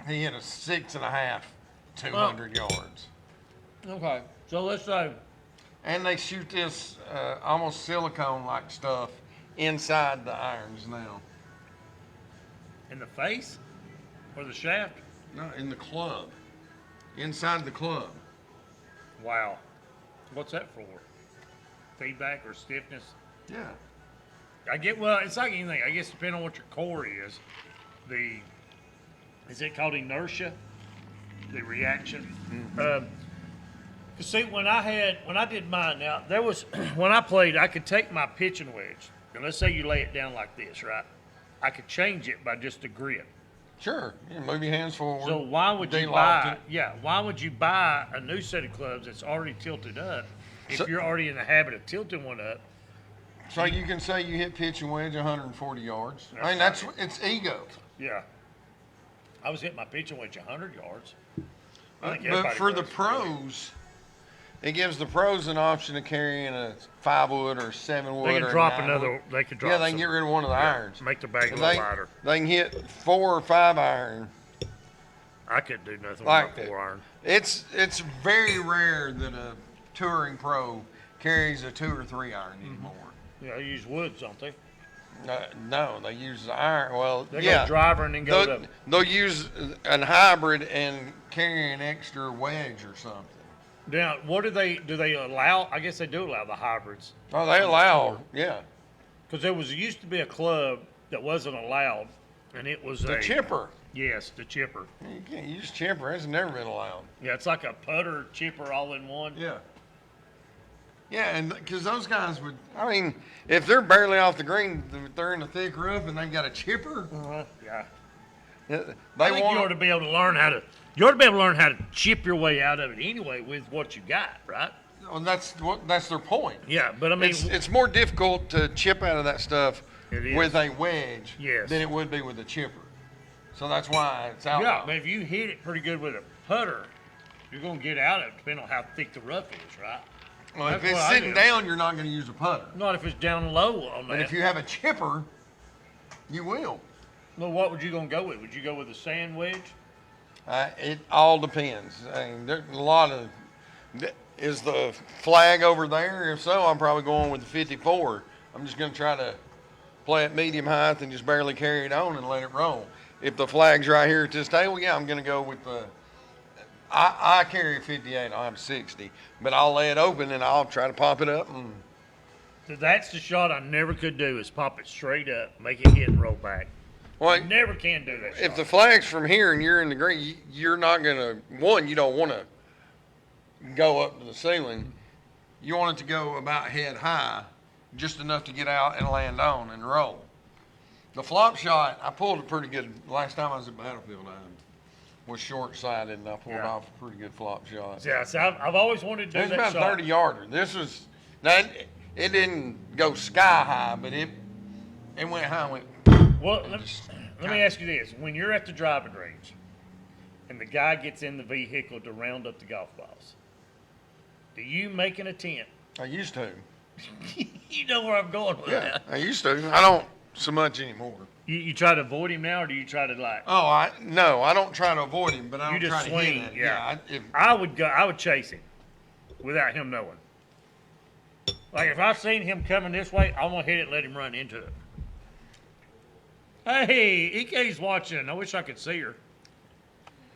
he hit a 6.5 200 yards. Okay. So let's say. And they shoot this almost silicone-like stuff inside the irons now. In the face? Or the shaft? No, in the club. Inside the club. Wow. What's that for? Feedback or stiffness? Yeah. Well, it's like anything. I guess depending on what your core is, is it called inertia? The reaction. You see, when I did mine, now there was when I played, I could take my pitching wedge, and let's say you lay it down like this, right? I could change it by just a grip. Sure. You move your hands forward. So why would you de-lock buy? it. Yeah, why would you buy a new set of clubs that's already tilted up if So- you're already in the habit of tilting one up? So you can say you hit pitch and wedge 140 yards. I mean, That's it's ego. Yeah. I was hitting my pitching wedge 100 yards. I think But everybody for the does. pros, it gives the pros an option of carrying a 5-wood or 7-wood. They or can a drop 9-wood. another. They can drop. Yeah, they can some- get rid of one of the irons. Make the bag a And little lighter. They can hit 4 or 5 iron. I couldn't do nothing Like with my 4-iron. It's very rare that a touring pro carries a 2 or 3 iron anymore. Yeah, they use woods, don't they? No, they use the iron. Well, They yeah. go driver and then go to. They'll use an hybrid and carry an extra wedge or something. Now, what do they allow? I guess they do allow the hybrids. Oh, they allow, yeah. Because there used to be a club that wasn't allowed, and it was The chipper. Yes, the chipper. You can't use chipper. It's never been allowed. Yeah, it's like a putter chipper all in one. Yeah. Yeah, and because those guys would, I mean, if they're barely off the green, they're in the thick rough and they've got a chipper. Yeah. They I think you ought to be able to learn how to. You ought to be able to learn how to chip your way out of it anyway with what you got, right? Well, that's their point. Yeah, but I mean, It's more difficult to chip out of that stuff It is. with a wedge Yes. than it would be with a chipper. So that's why it's yeah, outlawed. but if you hit it pretty good with a putter, you're gonna get out of it depending on how thick the rough is, right? Well, if That's it's what I sitting do. down, you're not going to use a putter. Not if it's down low on But that. if you have a chipper, you will. Well, what would you gonna go with? Would you go with a sand wedge? It all depends. I mean, there's a lot of. Is the flag over there? If so, I'm probably going with the 54. I'm just going to try to play at medium height and just barely carry it on and let it roll. If the flag's right here at this table, yeah, I'm going to go with the. I carry 58. I have 60, but I'll lay it open and I'll try to pop it up. And So that's the shot I never could do is pop it straight up, make it hit and roll back. well, Never can do that shot. if the flag's from here and you're in the green, you're not going to. One, you don't want to go up to the ceiling. You want it to go about head high, just enough to get out and land on and roll. The flop shot, I pulled it pretty good. Last time I was at Battlefield, I was short-sighted, and I pulled off a pretty good flop shot. Yeah, so I've always wanted to do It was that about shot. 30-yarder. This was, now, it didn't go sky high, but it went high and went. Well, let me ask you this. When you're at the driving range and the guy gets in the vehicle to round up the golf balls, do you make an attempt? I used to. You know where I'm going with Yeah, that. I used to. I don't so much anymore. You try to avoid him now, or do you try to like? Oh, no, I don't try to avoid him, but I You don't just try to swing, hit it. yeah. if, I would chase him without him knowing. Like if I seen him coming this way, I'm gonna hit it, and let him run into it. Hey, EK's watching. I wish I could see her.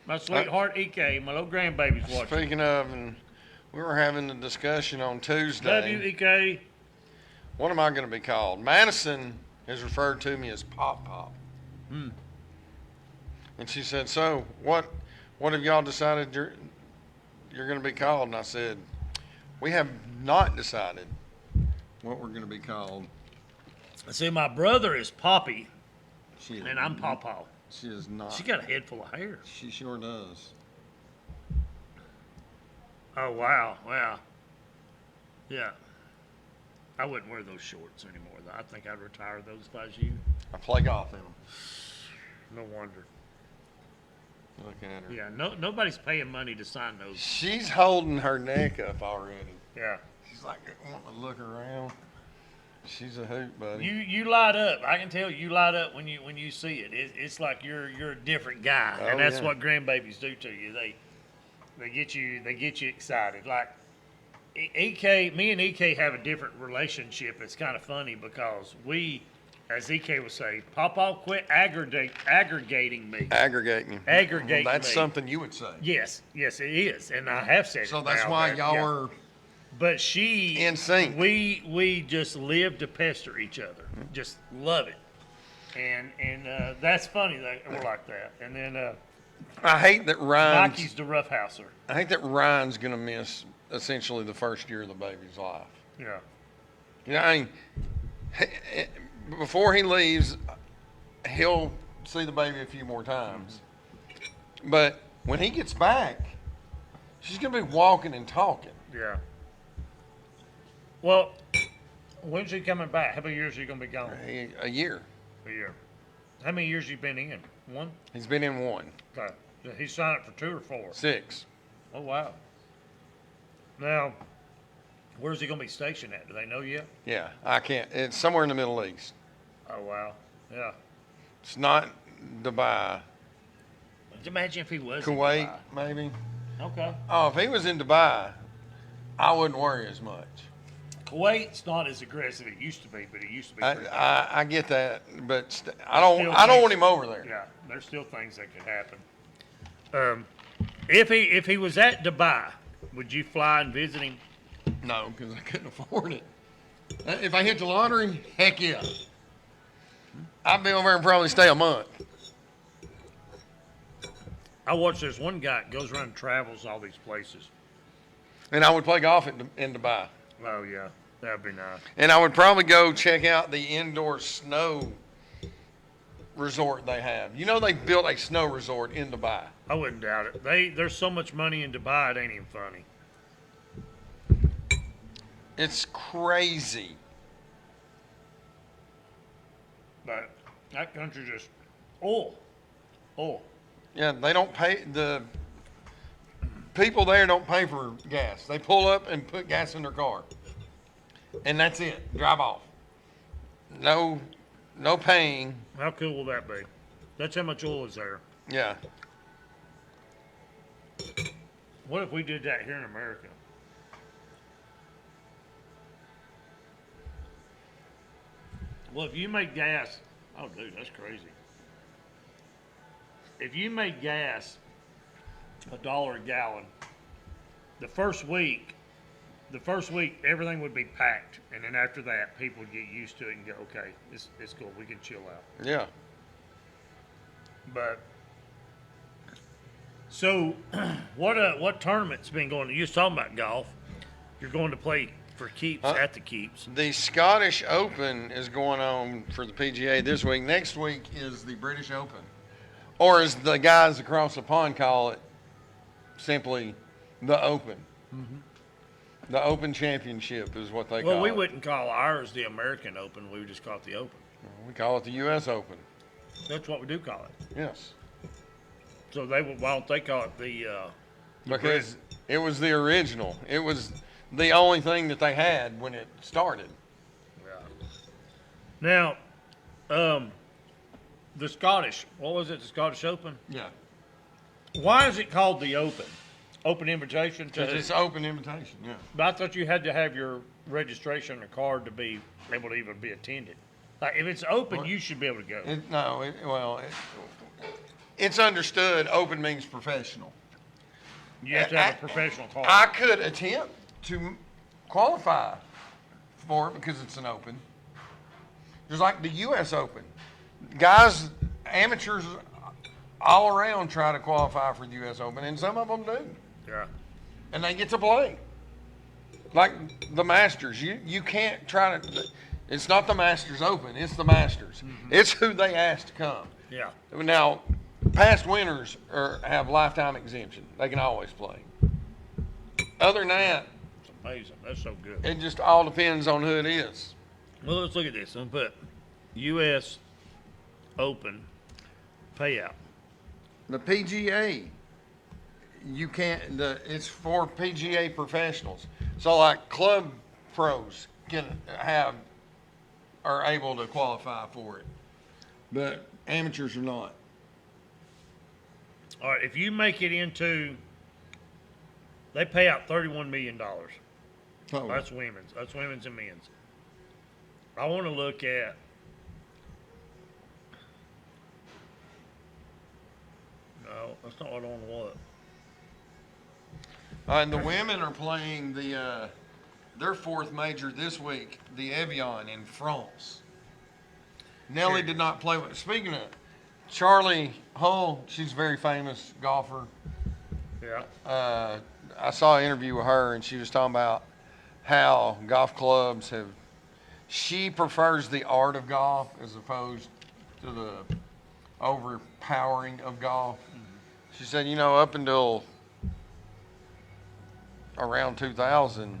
My sweetheart EK, my little grandbaby's watching. Speaking of, and we were having a discussion on Tuesday. Love you, EK. What am I going to be called? Madison has referred to me as Pop Pop. And she said, so what have y'all decided you're going to be called? And I said, we have not decided what we're going to be called. See, my brother is Poppy, She is, and I'm Pawpaw. She is not. She got a head full of hair. She sure does. Oh, wow. Wow. Yeah. I wouldn't wear those shorts anymore, though. I think I'd retire those if I was you. I play golf in them. No wonder. Look at her. Yeah, nobody's paying money to sign those. She's holding her neck up already. Yeah. She's like wanting to look around. She's a hoot, buddy. You light up. I can tell you light up when you see it. It's like you're a different guy, and that's yeah. what grandbabies do to you. They get you excited. Like EK, me and EK have a different relationship. It's kind of funny because we, as EK would say, Papa, quit aggregating me. Aggregating. Aggregating Well, that's me. something you would say. Yes, it is, and I have said So it. that's now, why but, y'all yeah. are But she in sync. We just live to pester each other. Just love it, and that's funny that we're like that. And then I hate that Ryan's. Mikey's the roughhouser. I think that Ryan's gonna miss essentially the first year of the baby's life. Yeah. You know, I mean, before he leaves, he'll see the baby a few more times. But when he gets back, she's gonna be walking and talking. Yeah. Well, when's he coming back? How many years are you gonna be gone? A year. A year. How many years you been in? One. He's been in one. Okay. He signed up for 2 or 4. 6. Oh wow. Now, where's he gonna be stationed at? Do they know yet? Yeah, I can't. It's somewhere in the Middle East. Oh wow. Yeah. It's not Dubai. Imagine if he was in Kuwait, Dubai. maybe. Okay. Oh, if he was in Dubai, I wouldn't worry as much. Kuwait's not as aggressive as it used to be, but it used to be pretty bad. I get that, but I don't Still want him over there. Yeah, there's still things that could happen. If he was at Dubai, would you fly and visit him? No, because I couldn't afford it. If I hit the lottery, heck yeah. I'd be over there and probably stay a month. I watched this one guy that goes around and travels all these places. And I would play golf in Dubai. Oh yeah, that'd be nice. And I would probably go check out the indoor snow resort they have. You know they built a snow resort in Dubai. I wouldn't doubt it. There's so much money in Dubai, it ain't even funny. It's crazy. But that country just oil. Yeah, they don't pay, the people there don't pay for gas. They pull up and put gas in their car. And that's it. Drive off. No paying. How cool will that be? That's how much oil is there. Yeah. What if we did that here in America? Well, if you make gas, oh, dude, that's crazy. If you make gas $1 a gallon, the first week, everything would be packed, and then after that, people would get used to it and go, okay, it's cool, we can chill out. Yeah. But so, what tournament's been going? You was talking about golf. You're going to play for keeps at the keeps. The Scottish Open is going on for the PGA this week. Next week is the British Open, or as the guys across the pond call it, simply the Open. Mm-hmm. The Open Championship is what they call it. Well, we wouldn't call ours the American Open. We would just call it the Open. We call it the U.S. Open. That's what we do call it. Yes. So why don't they call it the because it was the original. It was the only thing that they had when it started. Yeah. Now, the Scottish, what was it, the Scottish Open? Yeah. Why is it called the Open? Open invitation? Because it's open invitation, yeah. But I thought you had to have your registration or card to be able to even be attended. Like, if it's open, you should be able to go. It's understood open means professional. You have to have a professional card. I could attempt to qualify for it because it's an open. Just like the U.S. Open. Guys, amateurs all around try to qualify for the U.S. Open, and some of them do. Yeah. And they get to play. Like the Masters. You can't try to... It's not the Masters Open. It's the Masters. Mm-hmm. It's who they ask to come. Yeah. Now, past winners have lifetime exemption. They can always play. Other than that... It's amazing. That's so good. It just all depends on who it is. Well, let's look at this. I'm going to put U.S. Open payout. The PGA, you can't. It's for PGA professionals. So like club pros are able to qualify for it, but amateurs are not. All right, if you make it into, they pay out $31 million. Oh. That's women's. That's women's and men's. I want to look at. No, that's not what I want to look. And the women are playing their fourth major this week, the Evian in France. Nelly did not play with. Speaking of Charlie Hull, she's a very famous golfer. Yeah. I saw an interview with her, and she was talking about how golf clubs have. She prefers the art of golf as opposed to the overpowering of golf. Mm-hmm. She said, up until around 2000,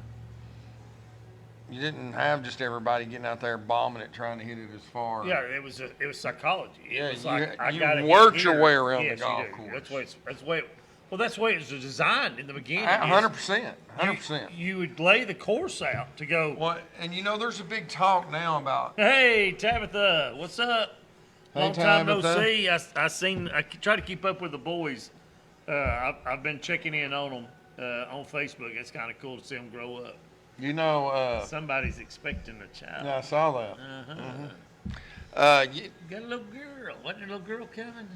you didn't have just everybody getting out there bombing it, trying to hit it as far. Yeah, it was psychology. It was like you worked your way around the golf course. That's the way it was designed in the beginning. 100%. 100%. You would lay the course out to go. Well, and there's a big talk now about. Hey, Tabitha, what's up? Long time no see. I try to keep up with the boys. I've been checking in on them on Facebook. It's kind of cool to see them grow up. Somebody's expecting a child. Yeah, I saw that. You got a little girl. Wasn't there a little girl coming?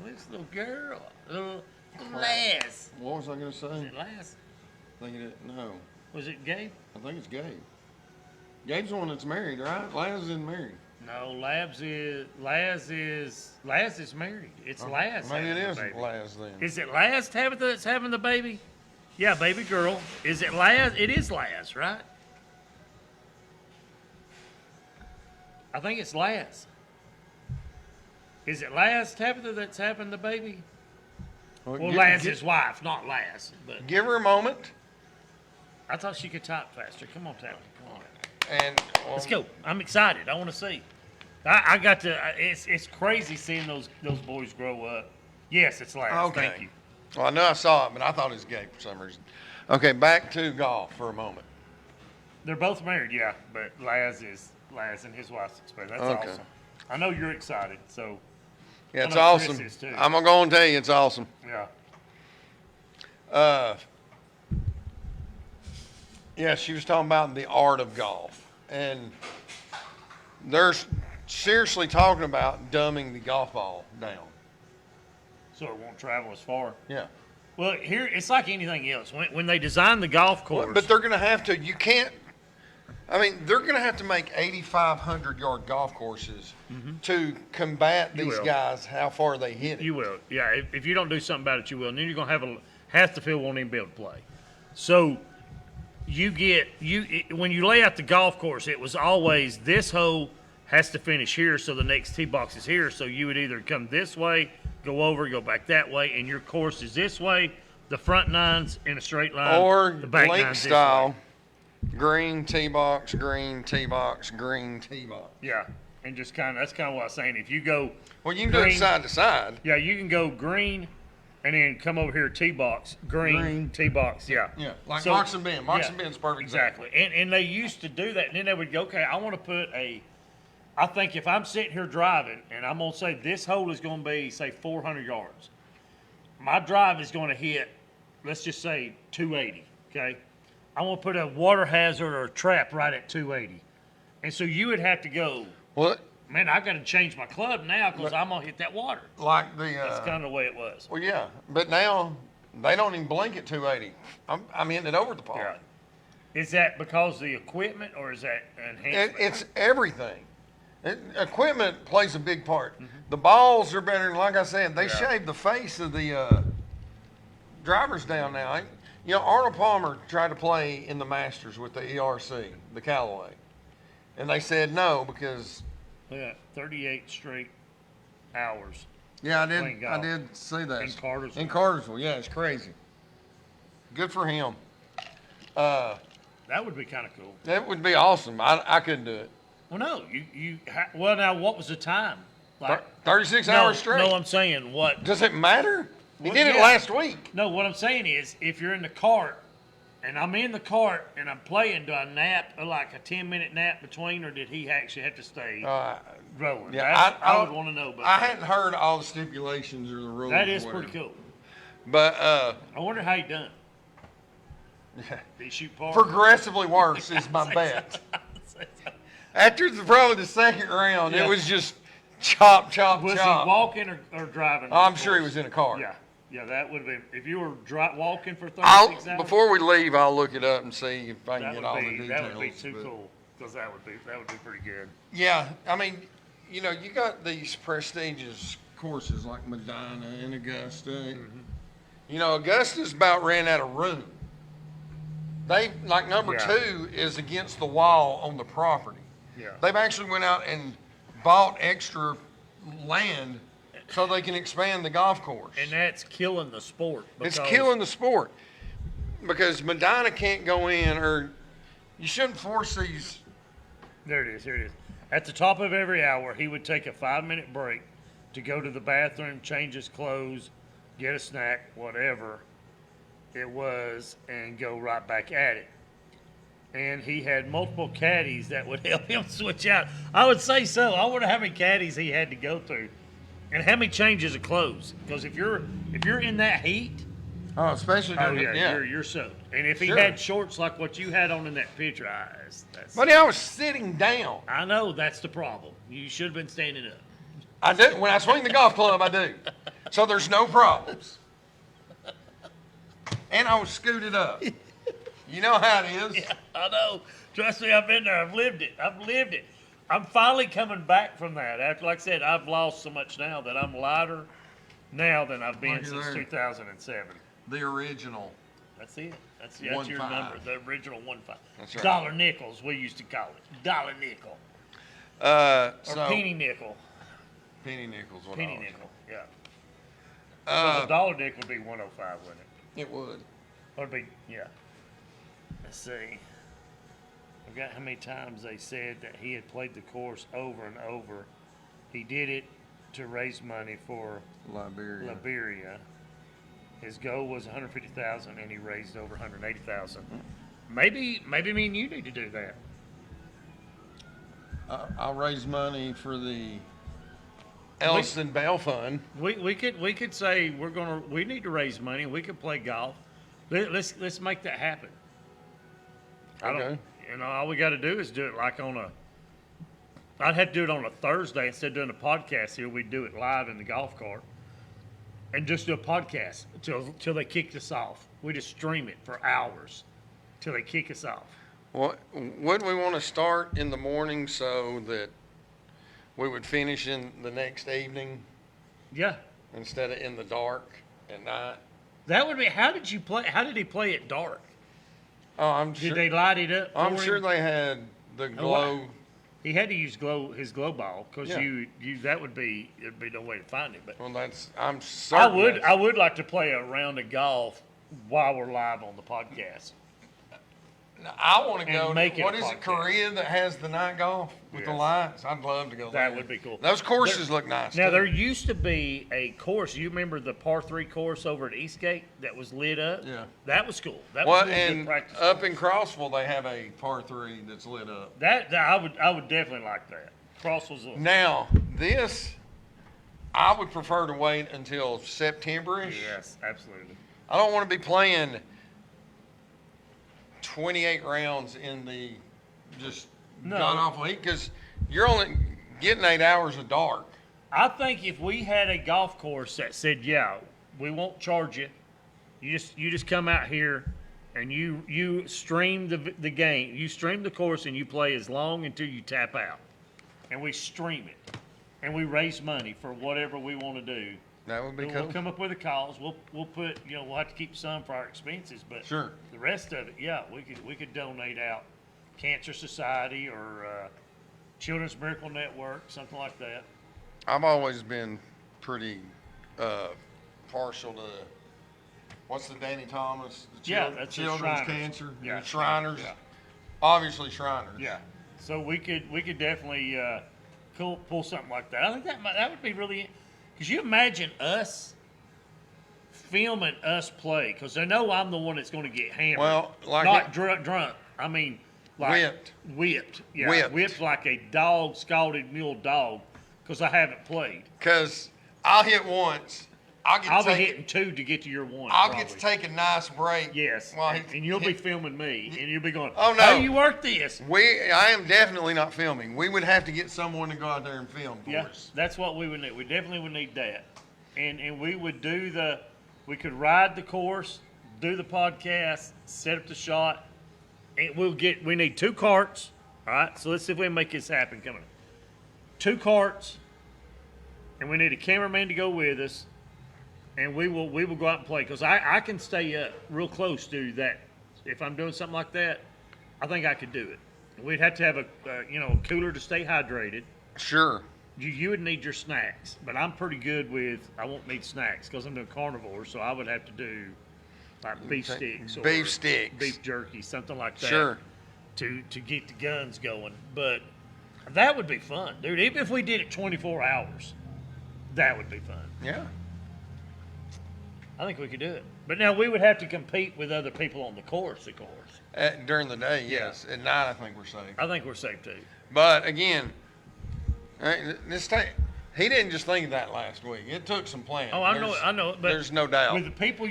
Where's the little girl? Little Lass. What was I going to say? Was it Lass? No. Was it Gabe? I think it's Gabe. Gabe's the one that's married, right? Laz isn't married. No, Laz is married. It's Laz. Maybe it is Laz then. Is it Laz, Tabitha, that's having the baby? Yeah, baby girl. Is it Laz? It is Laz, right? I think it's Laz. Is it Laz, Tabitha, that's having the baby? Well, Laz's wife, not Laz. But give her a moment. I thought she could type faster. Come on, Tabitha. Come on. And let's go. I'm excited. I want to see. I got to. It's crazy seeing those boys grow up. Yes, it's Laz. Okay. Thank you. Well, I know I saw it, but I thought it was Gabe for some reason. Okay, back to golf for a moment. They're both married, yeah, but Laz and his wife's excited. That's awesome. I know you're excited, so. Yeah, it's awesome. I'm gonna go and tell you, it's awesome. Yeah. Yeah, she was talking about the art of golf, and they're seriously talking about dumbing the golf ball down. So it won't travel as far. Yeah. Well, here it's like anything else. When they design the golf course, But they're going to have to. You can't. I mean, they're going to have to make 8,500-yard golf courses to combat You these will. guys. How far they hit it. you will. Yeah, if you don't do something about it, you will. And then you're gonna have half the field won't even be able to play. So when you lay out the golf course, it was always this hole has to finish here, so the next tee box is here. So you would either come this way, go over, go back that way, and your course is this way. The front nine's in a straight line, Or the back link nine's this style, way. green tee box, green tee box, green tee box. Yeah, and just that's kind of what I was saying. If you go, Well, you can do it green- side to side. yeah, you can go green, and then come over here tee box, green. Tee box, yeah. Yeah, like So- Marks and Ben. Marks yeah, and Ben's perfect. Exactly. And they used to do that, and then they would go, okay, I want to put I think if I'm sitting here driving, and I'm going to say this hole is going to be, say, 400 yards, my drive is going to hit, let's just say, 280, okay? I want to put a water hazard or a trap right at 280. And so you would have to go, Well, man, I've got to change my club now because I'm going to hit that water. like the. That's kind of the way it was. Well, yeah, but now they don't even blink at 280. I'm hitting it over the pond. Yeah. Is that because of the equipment, or is that enhancement? It's everything. Equipment plays a big part. The balls are better, and like I said, they Mm-hmm. Yeah. shaved the face of the drivers down now. You know, Arnold Palmer tried to play in the Masters with the ERC, the Callaway, and they said no because. Yeah, 38 straight hours. Yeah, Playing golf. I did see that. In Cartersville. In Cartersville, yeah, it's crazy. Good for him. That would be kind of cool. That would be awesome. I couldn't do it. Well, no, well, now what was the time? Like 36 no, hours straight. No, I'm saying what? Does it matter? He Well, did it yeah. last week. No, what I'm saying is, if you're in the cart, and I'm in the cart and I'm playing, do I nap like a 10-minute nap between, or did he actually have to stay rolling? Yeah, That's- I would don't- want to know. About I that. hadn't heard all the stipulations or the rules. That or is whatever. pretty cool. But I wonder how he done. yeah. Did he shoot par? Progressively worse is my bet. After probably the second round, Yeah. it was just chop, chop, Was chop. he walking or driving? I'm sure he was in a car. Yeah, that would have been, if you were walking for 36 hours. Before we leave, I'll look it up and see if I can that get would all the be, details. that would be too but- cool, because that would be pretty good. Yeah, I mean, you know, you got these prestigious courses like Medina and Augusta. Mm-hmm. You know, Augusta's about ran out of room. They like number Yeah. 2 is against the wall on the property. Yeah. They've actually went out and bought extra land so they can expand the golf course. And that's killing the sport. It's because- killing the sport because Medina can't go in, or you shouldn't force these. There it is. Here it is. At the top of every hour, he would take a 5-minute break to go to the bathroom, change his clothes, get a snack, whatever it was, and go right back at it. And he had multiple caddies that would help him switch out. I would say so. I wonder how many caddies he had to go through, and how many changes of clothes. Because if you're in that heat, Oh, especially oh during yeah, you're soaked. And if he Sure. had shorts like what you had on in that picture, that's. Buddy, I was sitting down. I know that's the problem. You should have been standing up. I do. When I swing the golf club, I do. So there's no problems. And I was scooted up. You know how it is. Yeah, I know. Trust me, I've been there. I've lived it. I'm finally coming back from that. After, like I said, I've lost so much now that I'm lighter now than I've been Look at since there. 2007. The original. That's it. That's your 1.5. number. The original 1.5. That's right. Dollar nickels, we used to call it. Dollar nickel. So Or penny nickel. penny nickels. What Penny I always nickel, yeah. call it. So the dollar nickel would be 105, wouldn't it? It would. Or it'd be, yeah. Let's see. I forgot how many times they said that he had played the course over and over. He did it to raise money for Liberia. Liberia. His goal was 150,000, and he raised over 180,000. Maybe me and you need to do that. I'll raise money for the Ellison Bell Fund. We could say we need to raise money. We could play golf. Let's make that happen. Okay. All we got to do is do it like on I'd have to do it on a Thursday instead of doing a podcast here. We'd do it live in the golf cart and just do a podcast till they kicked us off. We just stream it for hours till they kick us off. What would we want to start in the morning so that we would finish in the next evening Yeah, instead of in the dark at night? that would be. How did you play? How did he play it dark? Oh, I'm Did sure. they light it up? I'm for sure him? they had the glow. He had to use his glow ball because Yeah. you that would be it'd be no way to find it. But Well, I'm certain. I would like to play a round of golf while we're live on the podcast. I want to and go. make it What a is it, podcast. Korea, that has the night golf with the Yes. lights? I'd love to go there. That would be cool. Those courses look nice. Now too. there used to be a course. You remember the par 3 course over at Eastgate that was lit up? Yeah. That was cool. That Well, was a really good and practice. up in Crossville, they have a par 3 that's lit up. that I would definitely like that. Cross was a, Now, this, I would prefer to wait until September-ish. yes, absolutely. I don't want to be playing 28 rounds in the just No. god awful heat because you're only getting 8 hours of dark. I think if we had a golf course that said, "Yeah, we won't charge you. You just come out here and you stream the game. You stream the course and you play as long until you tap out, and we stream it, and we raise money for whatever we want to do. That would be We'll cool. come up with a cause. We'll put we'll have to keep some for our expenses, but Sure. the rest of it, yeah, we could donate out Cancer Society or Children's Miracle Network, something like that. I've always been pretty partial to what's the Danny Thomas? The Yeah, that's the Children's Shriners. Cancer. Yeah, the Shriners. yeah. Obviously Shriners. Yeah, so we could definitely pull something like that. I think that would be really. Because you imagine us filming us play, because I know I'm the one that's going to get hammered. Well, like not it- drunk. I mean, like whipped. Yeah, Whipped. like a dog, scalded mule dog, because I haven't played. Because I'll hit once. I'll be hitting 2 to get to your 1. I'll probably. get to take a nice break. Yes, While and you'll be filming me, and you'll be going, Oh, no. how do you work this? I am definitely not filming. We would have to get someone to go out there and film for Yeah, us. that's what we would need. We definitely would need that. And we would we could ride the course, do the podcast, set up the shot, and we need 2 carts. All right, so let's see if we can make this happen coming up. 2 carts, and we need a cameraman to go with us, and we will go out and play. Because I can stay up real close to that. If I'm doing something like that, I think I could do it. We'd have to have a cooler to stay hydrated. Sure. You would need your snacks, but I'm pretty good with, I won't need snacks because I'm doing carnivore, so I would have to do like beef sticks or Beef sticks. beef jerky, something like that. Sure. To get the guns going. But that would be fun, dude. Even if we did it 24 hours, that would be fun. Yeah. I think we could do it. But now we would have to compete with other people on the course, of course. During the day, yes. At night, I think we're safe. I think we're safe too. But again, he didn't just think of that last week. It took some planning. Oh, I know it. But there's no doubt. With the people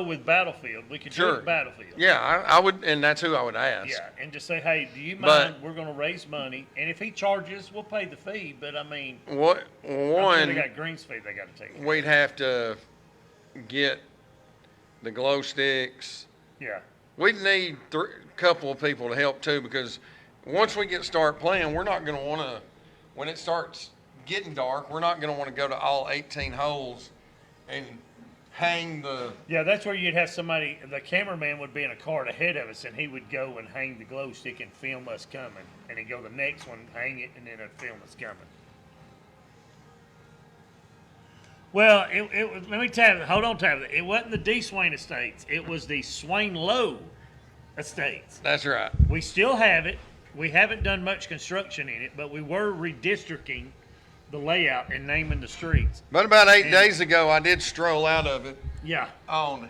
with Battlefield, we could do Sure. it Battlefield. Yeah, I would, and that's who I would ask. Yeah, and just say, hey, do you But- mind? We're going to raise money, and if he charges, we'll pay the fee. But I mean, What I'm sure one? they got greens fee they got to take. We'd have to get the glow sticks. Yeah, We'd need a couple of people to help too, because once we start playing, we're not going to want to. When it starts getting dark, we're not going to want to go to all 18 holes and hang the. yeah. That's where you'd have somebody. The cameraman would be in a cart ahead of us, and he would go and hang the glow stick and film us coming, and he'd go the next one, hang it, and then it'd film us coming. Well, let me tell you. Hold on, Tabitha. It wasn't the D-Swane Estates. It was the Swane Low Estates. That's right. We still have it. We haven't done much construction in it, but we were redistricting the layout and naming the streets. But about 8 days ago, I did stroll out of it Yeah, on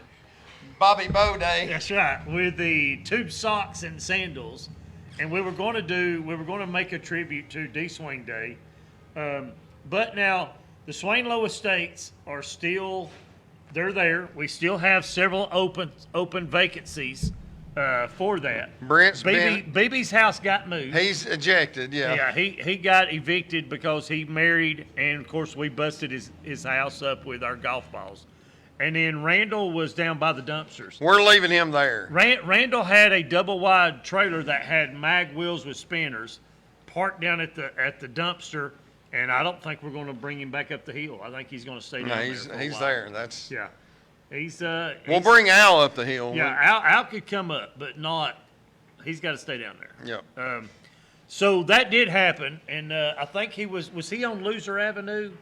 Bobby Bow Day. that's right. With the tube socks and sandals, and we were going to make a tribute to D-Swane Day. But now the Swane Low Estates are still, they're there. We still have several open vacancies for that. Brent's been. BB's house got moved. He's ejected. Yeah. Yeah, he got evicted because he married, and of course we busted his house up with our golf balls. And then Randall was down by the dumpsters. We're leaving him there. Randall had a double wide trailer that had mag wheels with spinners parked down at the dumpster, and I don't think we're going to bring him back up the hill. I think he's going to stay down there. He's for a while. there. That's. Yeah. He's We'll bring Al up the hill. Yeah, Al could come up, but not. He's got to stay down there. Yep. So that did happen, and I think he was he on Loser Avenue?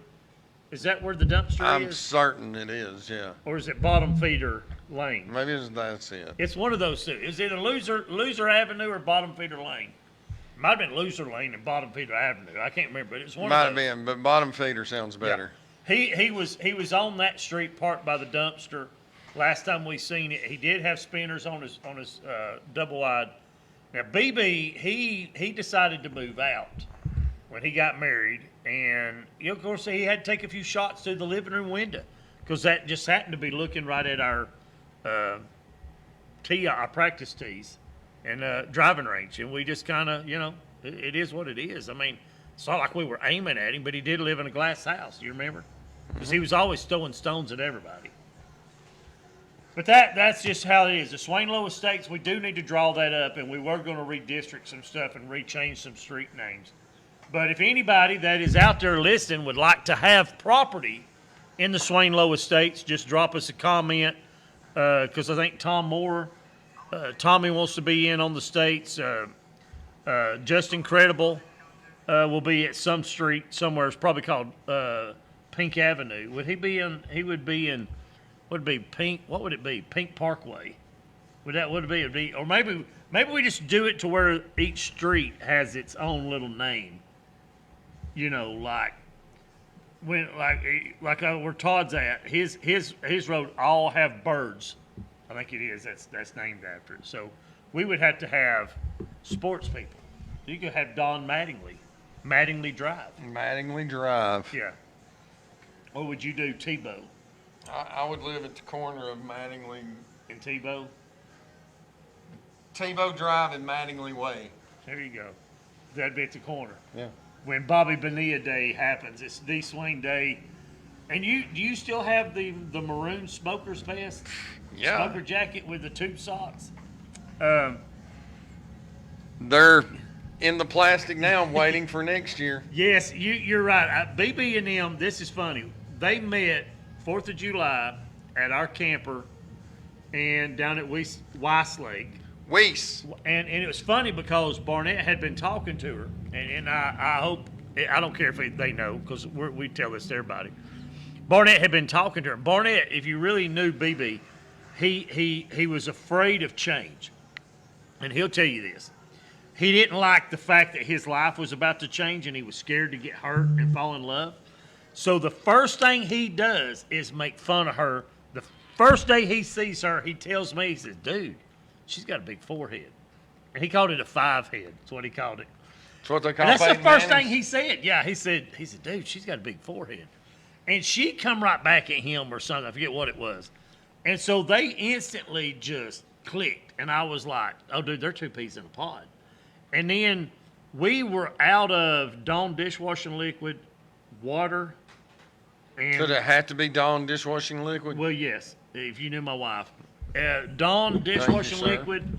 Is that where the dumpster I'm is? certain it is. Yeah. Or is it Bottom Feeder Lane? Maybe that's it. It's one of those two. Is it a Loser Avenue or Bottom Feeder Lane? It might have been Loser Lane and Bottom Feeder Avenue. I can't remember, but it's one Might of those. have been, but bottom feeder sounds better. Yeah. He was on that street parked by the dumpster. Last time we seen it, he did have spinners on his double wide. Now BB, he decided to move out when he got married, and of course he had to take a few shots through the living room window because that just happened to be looking right at our our practice tees and driving range, and we just kind of it is what it is. I mean, it's not like we were aiming at him, but he did live in a glass house. Do you remember? Because he was always throwing stones at everybody. But that's just how it is. The Swane Low Estates, we do need to draw that up, and we were going to redistrict some stuff and rechange some street names. But if anybody that is out there listening would like to have property in the Swane Low Estates, just drop us a comment, because I think Tommy wants to be in on the states. Just Incredible will be at some street somewhere. It's probably called Pink Avenue. Would he be in? He would be in. Would it be Pink? What would it be? Pink Parkway. Would it be? Or maybe we just do it to where each street has its own little name. Like where Todd's at. His road all have birds. I think it is. That's named after it. So we would have to have sports people. You could have Don Mattingly Drive. Mattingly Drive. Yeah. What would you do, Tebow? I would live at the corner of Mattingly. And Tebow? Tebow Drive and Mattingly Way. There you go. That'd be at the corner. Yeah. When Bobby Bonilla Day happens, it's D-Swane Day. And do you still have the maroon smoker's vest? Yeah. Smoker jacket with the tube socks? They're in the plastic now, waiting for next year. Yes, you're right. BB and them, this is funny. They met 4th of July at our camper and down at Weiss Lake. Weiss. And it was funny because Barnett had been talking to her, and I hope, I don't care if they know because we tell this to everybody. Barnett had been talking to her. Barnett, if you really knew BB, he was afraid of change. And he'll tell you this. He didn't like the fact that his life was about to change and he was scared to get hurt and fall in love. So the first thing he does is make fun of her. The first day he sees her, he tells me, he says, dude, she's got a big forehead. And he called it a 5 head. That's what he called it. That's what they call And that's the Peyton first Manning's. thing he said. Yeah, he said, dude, she's got a big forehead. And she come right back at him or something. I forget what it was. And so they instantly just clicked. And I was like, oh, dude, they're two peas in a pod. And then we were out of Dawn dishwashing liquid, water, and Could it have to be Dawn dishwashing liquid? well, yes, if you knew my wife, Dawn dishwashing sir. liquid,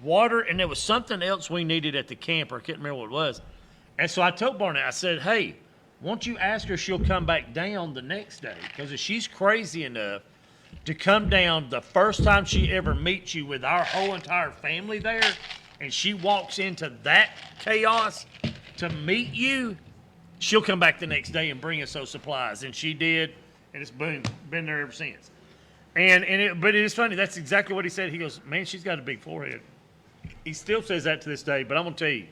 water, and there was something else we needed at the camper. I can't remember what it was. And so I told Barnett, I said, hey, won't you ask her if she'll come back down the next day? Because if she's crazy enough to come down the first time she ever meets you with our whole entire family there, and she walks into that chaos to meet you, she'll come back the next day and bring us those supplies. And she did, and it's been there ever since. But it is funny. That's exactly what he said. He goes, man, she's got a big forehead. He still says that to this day, but I'm going to tell you,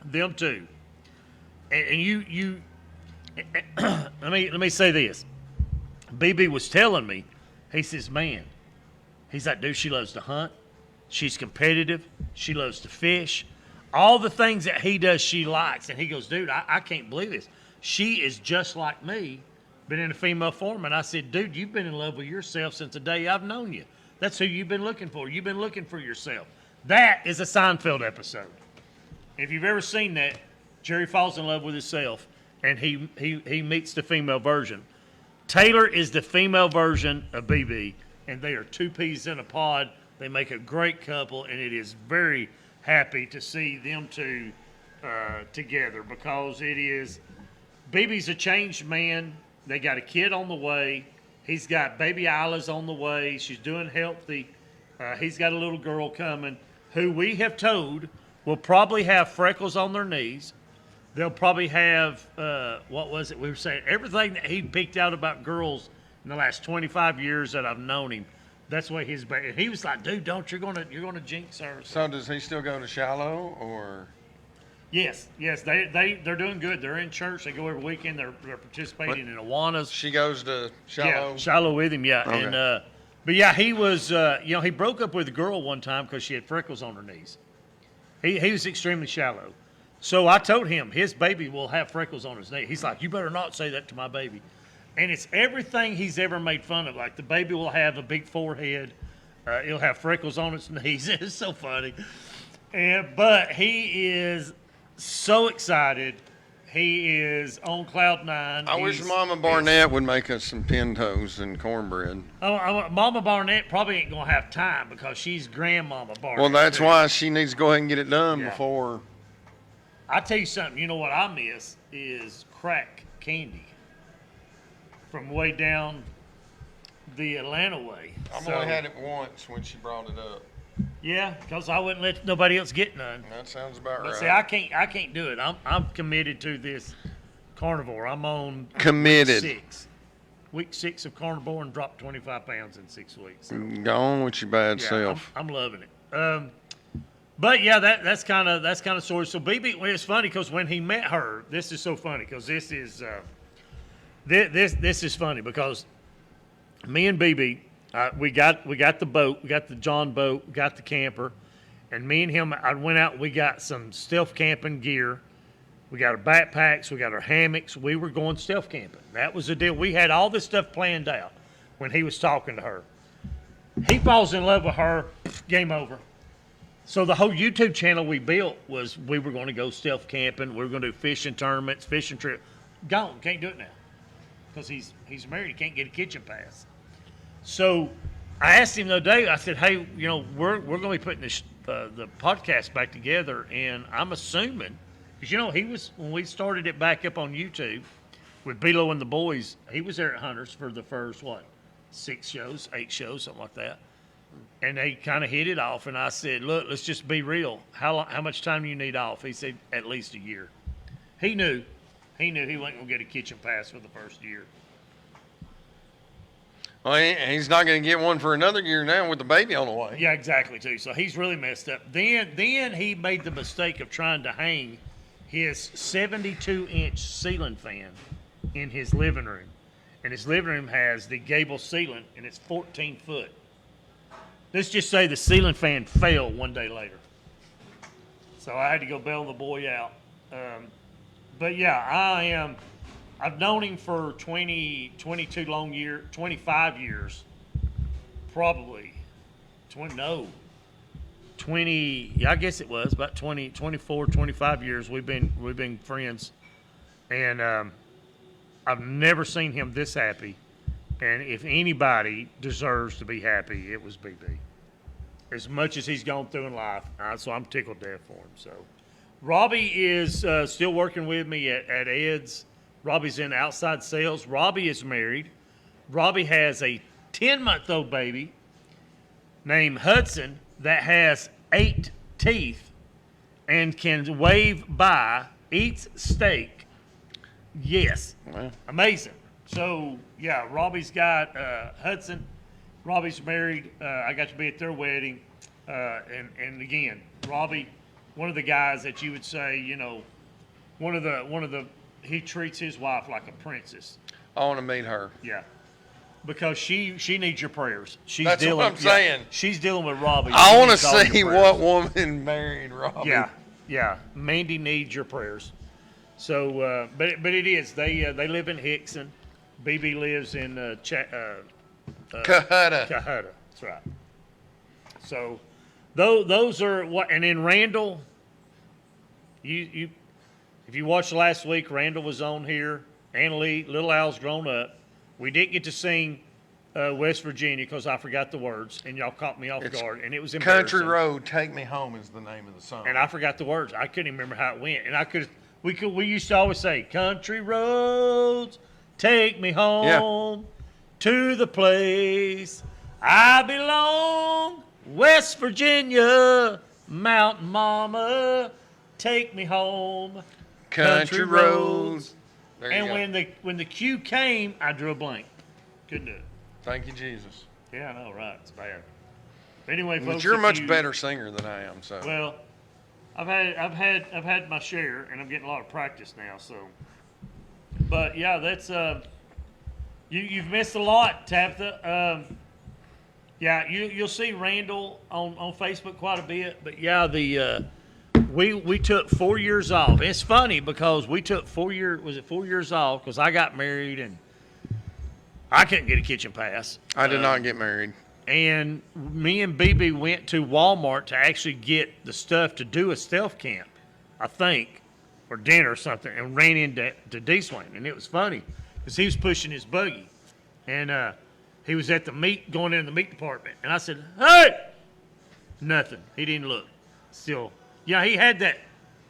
them two. And you let me say this. BB was telling me, he says, man, he's like, dude, she loves to hunt. She's competitive. She loves to fish. All the things that he does, she likes. And he goes, dude, I can't believe this. She is just like me, but in a female form. And I said, dude, you've been in love with yourself since the day I've known you. That's who you've been looking for. You've been looking for yourself. That is a Seinfeld episode. If you've ever seen that, Jerry falls in love with himself, and he meets the female version. Taylor is the female version of BB, and they are two peas in a pod. They make a great couple, and it is very happy to see them two together because it is BB's a changed man. They got a kid on the way. He's got baby Isla's on the way. She's doing healthy. He's got a little girl coming who we have told will probably have freckles on their knees. They'll probably have, what was it? We were saying everything that he picked out about girls in the last 25 years that I've known him. That's why he was like, dude, you're gonna jinx her. So does he still go to Shiloh or? Yes, they're doing good. They're in church. They go every weekend. They're participating in Awanas. She goes to Shiloh. Yeah, Shiloh with him. Yeah, Okay. and but yeah, he was. He broke up with a girl one time because she had freckles on her knees. He was extremely shallow. So I told him his baby will have freckles on his knee. He's like, you better not say that to my baby. And it's everything he's ever made fun of. Like the baby will have a big forehead. It'll have freckles on its knees. It's so funny. But he is so excited. He is on cloud nine. I wish Mama Barnett would make us some pintos and cornbread. Mama Barnett probably ain't going to have time because she's Grandmama Barnett. Well, that's too. why she needs to go ahead and get it done Yeah. before. I tell you something, you know what I miss is crack candy from way down the Atlanta way. I've So, only had it once when she brought it up. yeah, because I wouldn't let nobody else get none. That sounds about But right. see, I can't do it. I'm committed to this carnivore. I'm on Committed. week 6 of carnivore and dropped 25 pounds in 6 weeks. Go on with your bad Yeah, self. I'm loving it. But yeah, that's kind of sort. So BB, well, it's funny because when he met her, this is so funny because this is funny because me and BB, we got the boat, we got the John boat, we got the camper, and me and him, I went out. We got some stealth camping gear. We got our backpacks, we got our hammocks. We were going stealth camping. That was the deal. We had all this stuff planned out when he was talking to her. He falls in love with her. Game over. So the whole YouTube channel we built was we were going to go stealth camping. We were going to do fishing tournaments, fishing trip. Gone. Can't do it now because he's married. He can't get a kitchen pass. So I asked him the other day. I said, "Hey, we're going to be putting the podcast back together, and I'm assuming because he was when we started it back up on YouTube with Bilo and the boys. He was there at Hunters for the first 6 shows, 8 shows, something like that." And they kind of hit it off, and I said, "Look, let's just be real. How much time do you need off?" He said, "At least a year." He knew he wasn't gonna get a kitchen pass for the first year. Well, he's not going to get one for another year now with the baby on the way. Yeah, exactly too. So he's really messed up. Then he made the mistake of trying to hang his 72-inch ceiling fan in his living room, and his living room has the gable ceiling, and it's 14 foot. Let's just say the ceiling fan fell one day later. So I had to go bail the boy out. But yeah, I've known him for 25 years. Probably. 20, yeah, I guess it was about 20, 24, 25 years we've been friends. And I've never seen him this happy. And if anybody deserves to be happy, it was BB. As much as he's gone through in life, so I'm tickled death for him. So, Robbie is still working with me at Ed's. Robbie's in outside sales. Robbie is married. Robbie has a 10-month-old baby named Hudson that has 8 teeth and can wave by, eats steak. Yes. Wow. Amazing. So, yeah, Robbie's got Hudson. Robbie's married. I got to be at their wedding. And again, Robbie, one of the guys that you would say, he treats his wife like a princess. I want to meet her. Yeah. Because she needs your prayers. That's what I'm saying. She's dealing with Robbie. I She want to needs all your see prayers. what woman married Robbie. Yeah. Mandy needs your prayers. So, but it is. They live in Hickson. BB lives in Cahutta. Cahutta. That's right. So those are what. And then Randall, you if you watched last week, Randall was on here. Annalie, Little Al's grown up. We didn't get to sing West Virginia because I forgot the words, and y'all caught me off guard, and it was embarrassing. Country Road, Take Me Home is the name of the song. And I forgot the words. I couldn't even remember how it went. And we used to always say, "Country roads, take me home to the place I belong, West Virginia, Mountain Mama, take me home, Country roads." There you And go. when the cue came, I drew a blank. Couldn't do it. Thank you, Jesus. Yeah, I know, right? It's bad. But anyway, folks, But you're a if much you- better singer than I am, so. Well, I've had my share, and I'm getting a lot of practice now. So, but yeah, that's you've missed a lot, Tabitha. Yeah, you'll see Randall on Facebook quite a bit. But yeah, we took 4 years off. It's funny because we took 4 years. Was it 4 years off? Because I got married and I couldn't get a kitchen pass. I did not get married. And me and BB went to Walmart to actually get the stuff to do a stealth camp, I think, or dinner or something, and ran into D-Swane. And it was funny because he was pushing his buggy. And he was at the meat, going in the meat department. And I said, "Hey!" Nothing. He didn't look. Still. Yeah, he had that.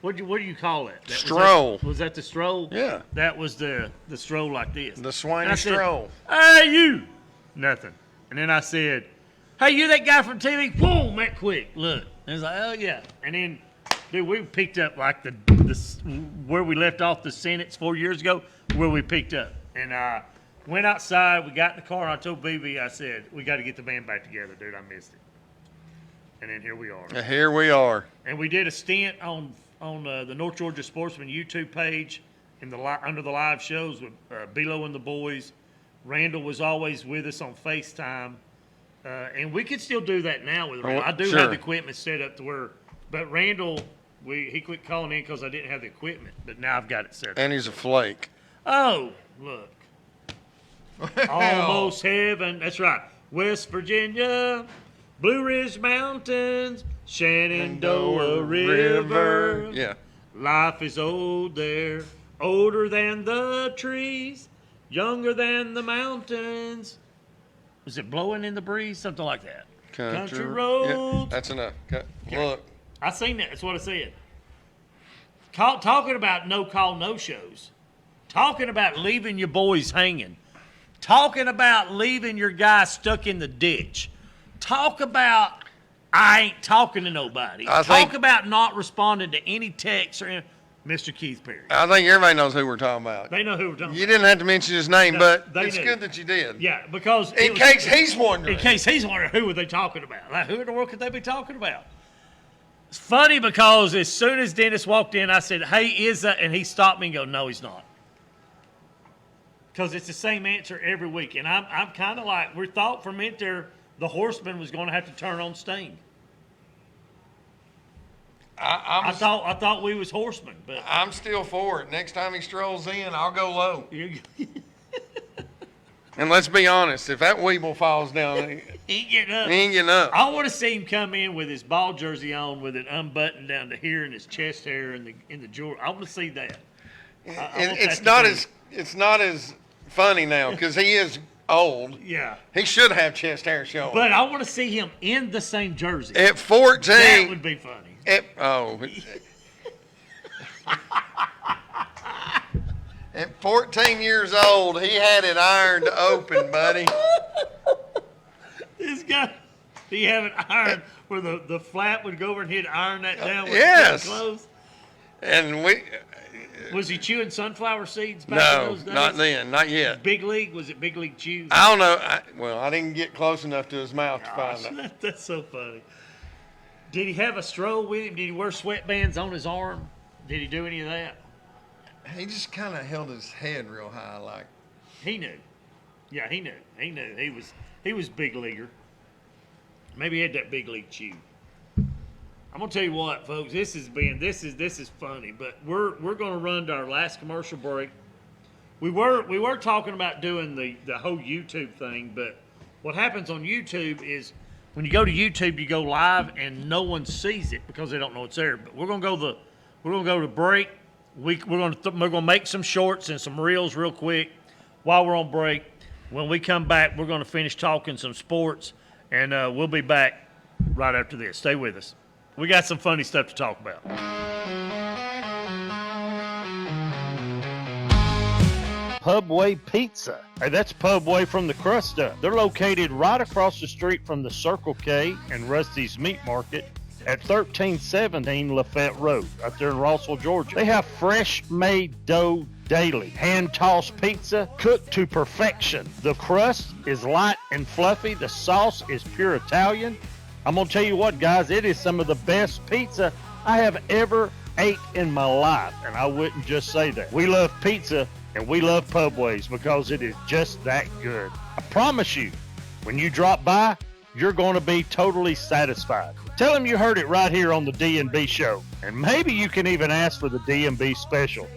What do you call it? Stroll. Was that the stroll? Yeah. That was the stroll like this. The Swane And I said, stroll. "Hey, you!" Nothing. And then I said, "Hey, you that guy from TV?" Boom, that quick. Look. And it's like, "Oh, yeah." And then, dude, we picked up like the where we left off the sentence 4 years ago, where we picked up. And I went outside. We got in the car. And I told BB, I said, "We got to get the band back together, dude. I missed it." And then here we are. Here we are. And we did a stint on the North Georgia Sportsman YouTube page in under the live shows with Bilo and the boys. Randall was always with us on FaceTime. And we could still do that now with Randall. I do sure. have the equipment set up to where, but Randall, he quit calling in because I didn't have the equipment. But now I've got it set up. And he's a flake. Oh, look. Almost heaven. That's right. West Virginia, Blue Ridge Mountains, Shenandoah River. Yeah. Life is old there, older than the trees, younger than the mountains. Was it blowing in the breeze? Something like that. Country roads. Yeah, that's enough. Look. I seen that. That's what I said. Talking about no call, no shows. Talking about leaving your boys hanging. Talking about leaving your guy stuck in the ditch. Talk about I ain't talking to nobody. Talk about not responding to any text or Mr. Keith Perry. I think everybody knows who we're talking about. They know who we're talking about. You didn't have to mention his name, but it's knew. good that you did. Yeah, because In case he's wondering. In case he's wondering who were they talking about. Like, who in the world could they be talking about? It's funny because as soon as Dennis walked in, I said, "Hey, is that?" And he stopped me and go, "No, he's not." Because it's the same answer every week. And I'm kind of like, we thought for a minute there the Horseman was going to have to turn on Sting. I thought we was Horsemen, but I'm still for it. Next time he strolls in, I'll go low. And let's be honest, if that Weeble falls down, he ain't getting up. he ain't getting up. I want to see him come in with his ball jersey on, with it unbuttoned down to here and his chest hair and the jewelry. I want to see that. It's not as funny now because he is old. Yeah. He should have chest hair showing. But I want to see him in the same jersey. At 14, that would be funny. At 14 years old, he had it ironed open, buddy. This guy, he have it ironed where the flap would go over and he'd iron that down with Yes. his clothes. And Was he chewing sunflower seeds back in those days? not then, not yet. Big League? Was it Big League Chew? I don't know. I didn't get close enough to his mouth to find out. That's so funny. Did he have a stroll with him? Did he wear sweatbands on his arm? Did he do any of that? He just kind of held his head real high, like. He knew. Yeah, he knew. He knew. He was big leaguer. Maybe he had that Big League Chew. I'm gonna tell you what, folks. This is funny, but we're gonna run to our last commercial break. We were talking about doing the whole YouTube thing, but what happens on YouTube is when you go to YouTube, you go live and no one sees it because they don't know it's there. But we're gonna go to break. We're gonna make some shorts and some reels real quick while we're on break. When we come back, we're gonna finish talking some sports, and we'll be back right after this. Stay with us. We got some funny stuff to talk about. Pubway Pizza. Hey, that's Pubway from the crust up. They're located right across the street from the Circle K and Rusty's Meat Market at 1317 Lafayette Road, out there in Rossville, Georgia. They have fresh-made dough daily. Hand-tossed pizza cooked to perfection. The crust is light and fluffy. The sauce is pure Italian. I'm going to tell you what, guys, it is some of the best pizza I have ever ate in my life, and I wouldn't just say that. We love pizza, and we love Pubways because it is just that good. I promise you, when you drop by, you're going to be totally satisfied. Tell them you heard it right here on the D&B show. And maybe you can even ask for the D&B special.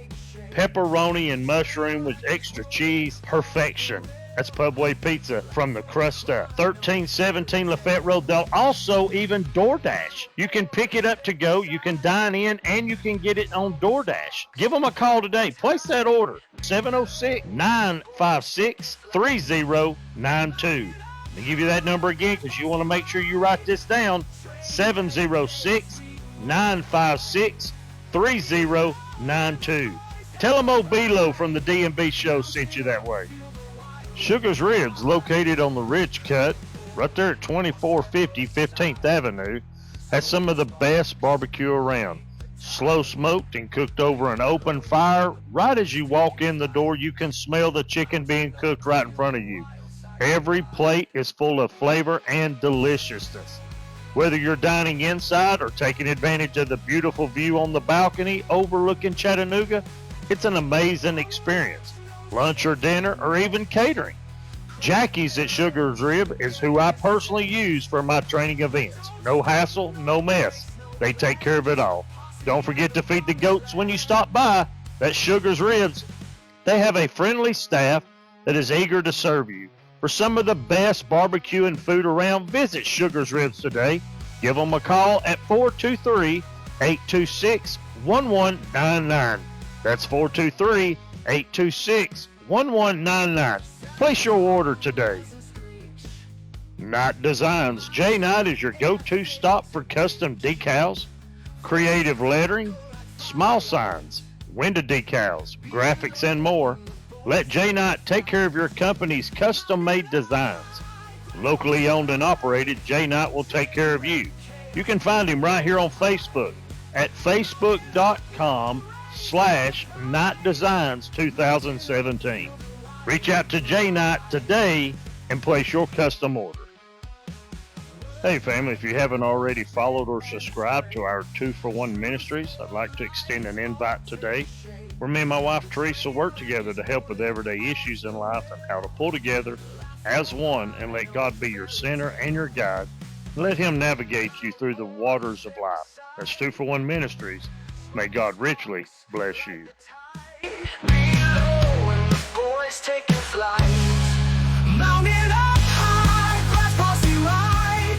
Pepperoni and mushroom with extra cheese. Perfection. That's Pubway Pizza from the crust up. 1317 Lafayette Road. They'll also even DoorDash. You can pick it up to go, you can dine in, and you can get it on DoorDash. Give them a call today. Place that order. 706-956-3092. I'll give you that number again because you want to make sure you write this down. 706-956-3092. Tell them old Bilo from the D&B show sent you that way. Sugar's Ribs, located on the Ridge Cut, right there at 2450 15th Avenue, has some of the best barbecue around. Slow smoked and cooked over an open fire. Right as you walk in the door, you can smell the chicken being cooked right in front of you. Every plate is full of flavor and deliciousness. Whether you're dining inside or taking advantage of the beautiful view on the balcony overlooking Chattanooga, it's an amazing experience. Lunch or dinner or even catering. Jackie's at Sugar's Rib is who I personally use for my training events. No hassle, no mess. They take care of it all. Don't forget to feed the goats when you stop by. That's Sugar's Ribs. They have a friendly staff that is eager to serve you. For some of the best barbecue and food around, visit Sugar's Ribs today. Give them a call at 423-826-1199. That's 423-826-1199. Place your order today. Knight Designs. J Knight is your go-to stop for custom decals, creative lettering, small signs, window decals, graphics, and more. Let J Knight take care of your company's custom-made designs. Locally owned and operated, J Knight will take care of you. You can find him right here on Facebook at facebook.com/KnightDesigns2017. Reach out to J Knight today and place your custom order. Hey family, if you haven't already followed or subscribed to our 2-for-1 Ministries, I'd like to extend an invite today where me and my wife Teresa work together to help with everyday issues in life and how to pull together as one and let God be your center and your guide. Let Him navigate you through the waters of life. That's 2-for-1 Ministries. May God richly bless you. Below when the boys taking flight, mounted up high, glass posse ride,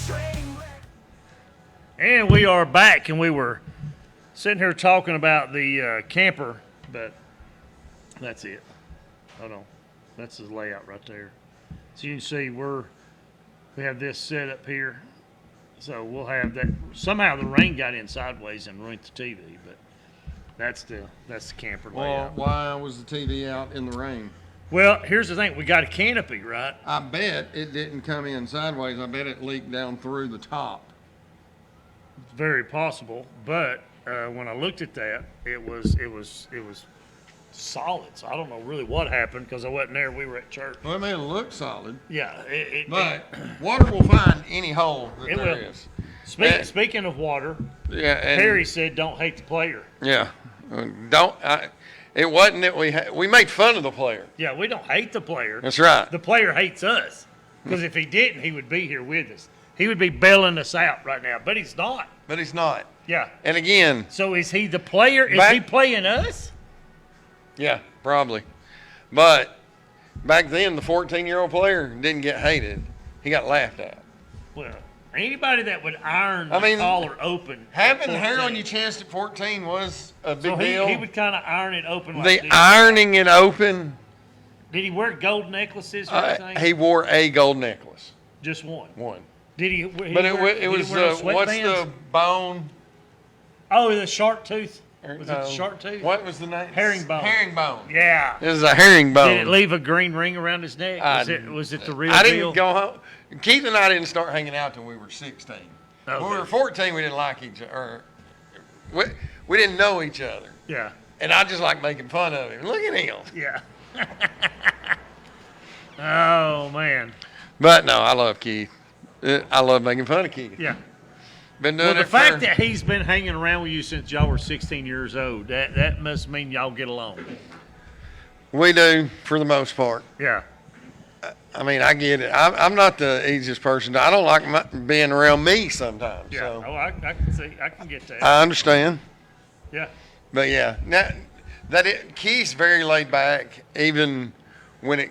train wreck. And we are back, and we were sitting here talking about the camper, but that's it. Hold on. That's the layout right there. So you can see we have this set up here. So we'll have that. Somehow the rain got in sideways and ruined the TV, but that's the camper layout. Well, why was the TV out in the rain? Well, here's the thing. We got a canopy, right? I bet it didn't come in sideways. I bet it leaked down through the top. Very possible, but when I looked at that, it was solid. So I don't know really what happened because I wasn't there. We were at church. Well, it made it look solid. Yeah, But water will find any hole that It there will. is. Speaking of water, Yeah, and Harry said, "Don't hate the player." yeah, it wasn't that we made fun of the player. Yeah, we don't hate the player. That's right. The player hates us because if he didn't, he would be here with us. He would be bailing us out right now, but he's not. But he's not. Yeah. And again, So is he the player? Is he playing us? yeah, probably. But back then, the 14-year-old player didn't get hated. He got laughed at. Well, anybody that would iron I the mean, collar open. Having at hair on 14. your chest at 14 was a big So deal. he would kind of iron it open like The this. ironing it open, Did he wear gold necklaces or anything? he wore a gold necklace. Just one. One. Did he? But it was what's the bone? Oh, the shark tooth. Was it No. the shark tooth? What was the name? Herringbone. Herringbone. Yeah. It was a herringbone. Did it leave a green ring around his neck? Was it the real I deal? didn't go home. Keith and I didn't start hanging out till we were 16. Okay. When we were 14, we didn't like each other. We didn't know each other. Yeah. And I just like making fun of him. Look at him. Yeah. Oh man. But no, I love Keith. I love making fun of Keith. Yeah. Been doing Well, the it fact for, that he's been hanging around with you since y'all were 16 years old, that must mean y'all get along. we do for the most part. Yeah. I mean, I get it. I'm not the easiest person. I don't like being around me sometimes. Yeah. So Oh, I can see. I can get that. I understand. Yeah. But yeah, now, Keith's very laid back. Even when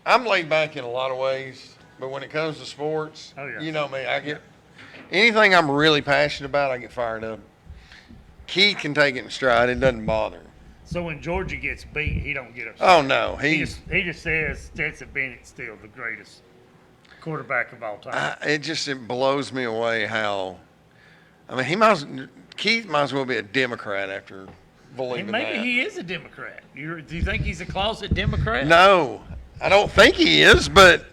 I'm laid back in a lot of ways, but when it comes to sports, Oh, yeah. you know me. I get anything I'm really passionate about. I get fired up. Keith can take it in stride. It doesn't bother him. So when Georgia gets beat, he don't get upset. Oh no, He just says Stetson Bennett's still the greatest quarterback of all time. it blows me away how. I mean, Keith might as well be a Democrat after believing And maybe that. he is a Democrat. Do you think he's a closet Democrat? No, I don't think he is, but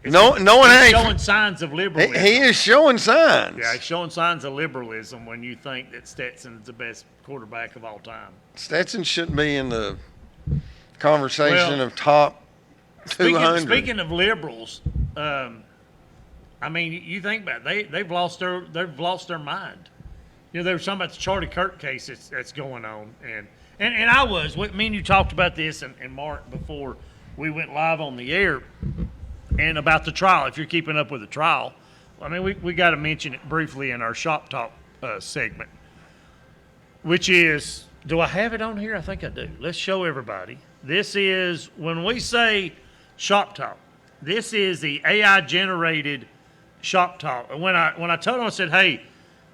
no one He's ain't. showing signs of liberalism. He is showing signs. Yeah, he's showing signs of liberalism when you think that Stetson's the best quarterback of all time. Stetson shouldn't be in the conversation Well, of top 200. Speaking of liberals, I mean, you think about it, they've lost their mind. You know, they were talking about the Charlie Kirk case that's going on, and I was. Me and you talked about this and Mark before we went live on the air, and about the trial. If you're keeping up with the trial, I mean, we got to mention it briefly in our Shop Talk segment, which is. Do I have it on here? I think I do. Let's show everybody. This is when we say Shop Talk. This is the AI generated Shop Talk. And when I told him, I said, "Hey,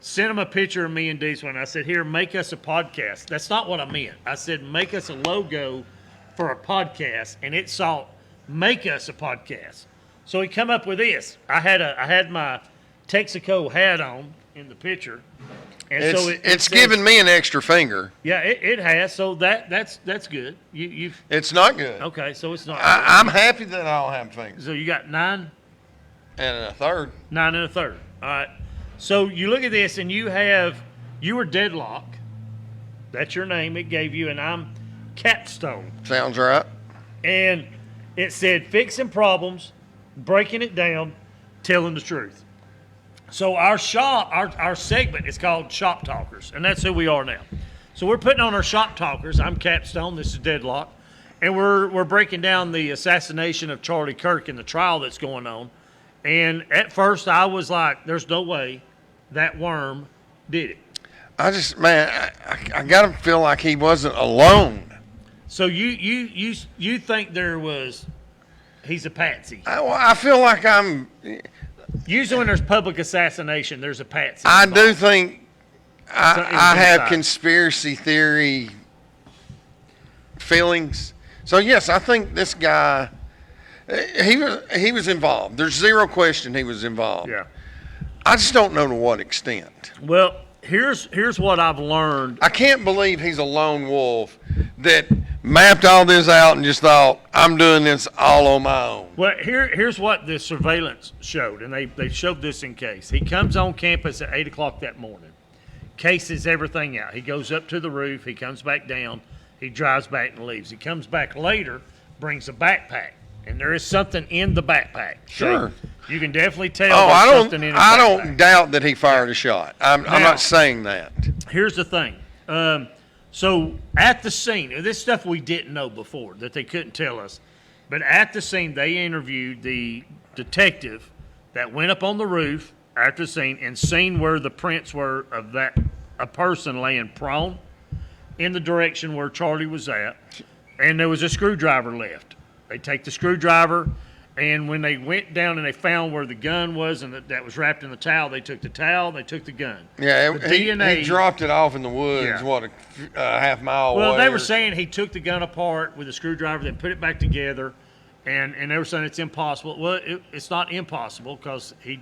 send him a picture of me and D-Swane." I said, "Here, make us a podcast." That's not what I meant. I said, "Make us a logo for a podcast," and it saw, "Make us a podcast." So he come up with this. I had my Texaco hat on in the picture. And It's, so it it's says- giving me an extra finger. Yeah, it has. So that's good. You've It's not good. okay. So it's not. I'm happy that I don't have fingers. So you got 9 And a third. and a third. All right. So you look at this, and you were Deadlock. That's your name. It gave you, and I'm Capstone. Sounds right. And it said fixing problems, breaking it down, telling the truth. So our segment is called Shop Talkers, and that's who we are now. So we're putting on our Shop Talkers. I'm Capstone. This is Deadlock, and we're breaking down the assassination of Charlie Kirk and the trial that's going on. And at first, I was like, "There's no way that worm did it." I got to feel like he wasn't alone. So you think he's a patsy? I feel like Usually when there's public assassination, there's a patsy. I involved. do think I have inside. conspiracy theory feelings. So yes, I think this guy, he was involved. There's zero question he was involved. Yeah. I just don't know to what extent. Well, here's what I've learned. I can't believe he's a lone wolf that mapped all this out and just thought, I'm doing this all on my own. Well, here's what the surveillance showed, and they showed this in Case. He comes on campus at 8 o'clock that morning, cases everything out. He goes up to the roof. He comes back down. He drives back and leaves. He comes back later, brings a backpack, and there is something in the backpack. Sure. You can definitely tell Oh, there's something in the I backpack. don't doubt that he fired a shot. I'm Now- not saying that. Here's the thing. So at the scene, this stuff we didn't know before that they couldn't tell us, but at the scene they interviewed the detective that went up on the roof after the scene and seen where the prints were of a person laying prone in the direction where Charlie was at, and there was a screwdriver left. They take the screwdriver And when they went down and they found where the gun was and that was wrapped in the towel, they took the towel, they took the gun. Yeah, The he dropped it off in the woods, Yeah. what, a half mile away? Well, they or- were saying he took the gun apart with a screwdriver, then put it back together, and they were saying it's impossible. Well, it's not impossible because he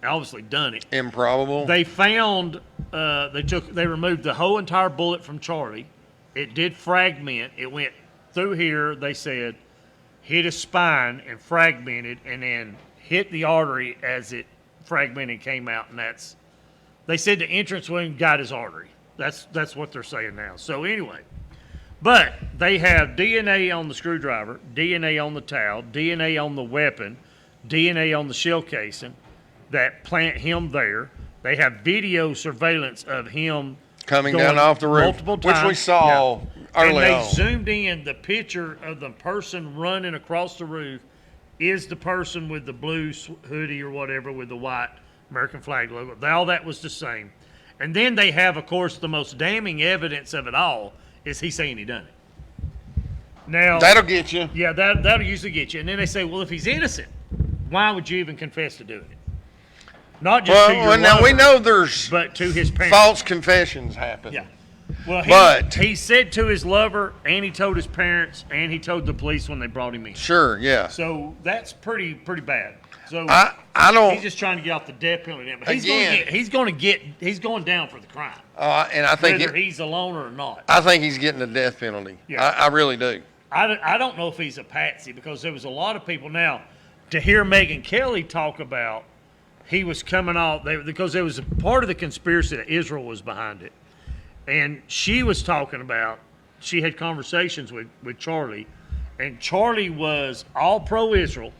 obviously done it. Improbable. They found they removed the whole entire bullet from Charlie. It did fragment. It went through here. They said hit his spine and fragmented, and then hit the artery as it fragmented and came out. And they said the entrance wound got his artery. That's what they're saying now. So anyway, but they have DNA on the screwdriver, DNA on the towel, DNA on the weapon, DNA on the shell casing that plant him there. They have video surveillance of him coming going down off the roof, multiple times. which we saw early and they on. zoomed in the picture of the person running across the roof is the person with the blue hoodie or whatever with the white American flag logo. All that was the same. And then they have, of course, the most damning evidence of it all is he saying he done it. Now That'll get you. yeah, that'll usually get you. And then they say, well, if he's innocent, why would you even confess to doing it? Not just to your Well, now we lover, know there's but to his parents. false confessions happen. Yeah. Well, he said to his lover, and he told his parents, and he told the police when they brought him in. Sure, yeah. So that's pretty bad. So I don't. he's just trying to get off the death penalty. But Again- he's going down for the crime, And I think whether he's alone or not. I think he's getting the death penalty. Yeah. I really do. I don't know if he's a patsy because there was a lot of people now to hear Megyn Kelly talk about he was coming off because there was a part of the conspiracy that Israel was behind it. And she was talking about, she had conversations with Charlie, and Charlie was all pro-Israel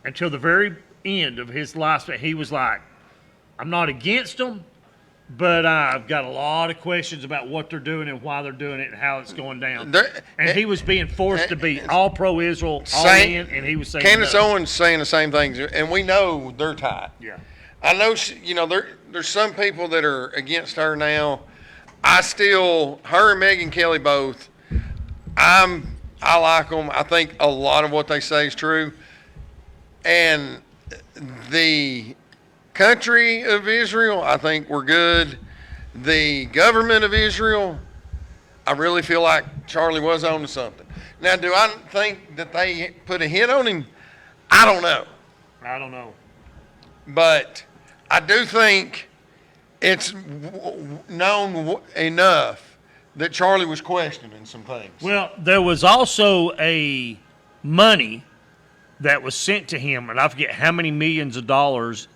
until the very end of his life. He was like, I'm not against them, but I've got a lot of questions about what they're doing and why they're doing it and how it's going down. And he was being forced to be all pro-Israel, all in, and he was saying Candace no. Owens saying the same things, and we know they're tight. Yeah. I know, there's some people that are against her now. Her and Megyn Kelly both, I like them. I think a lot of what they say is true. And the country of Israel, I think we're good. The government of Israel, I really feel like Charlie was on to something. Now, do I think that they put a hit on him? I don't know. I don't know. But I do think it's known enough that Charlie was questioning some things. Well, there was also a money that was sent to him, and I forget how many millions of dollars,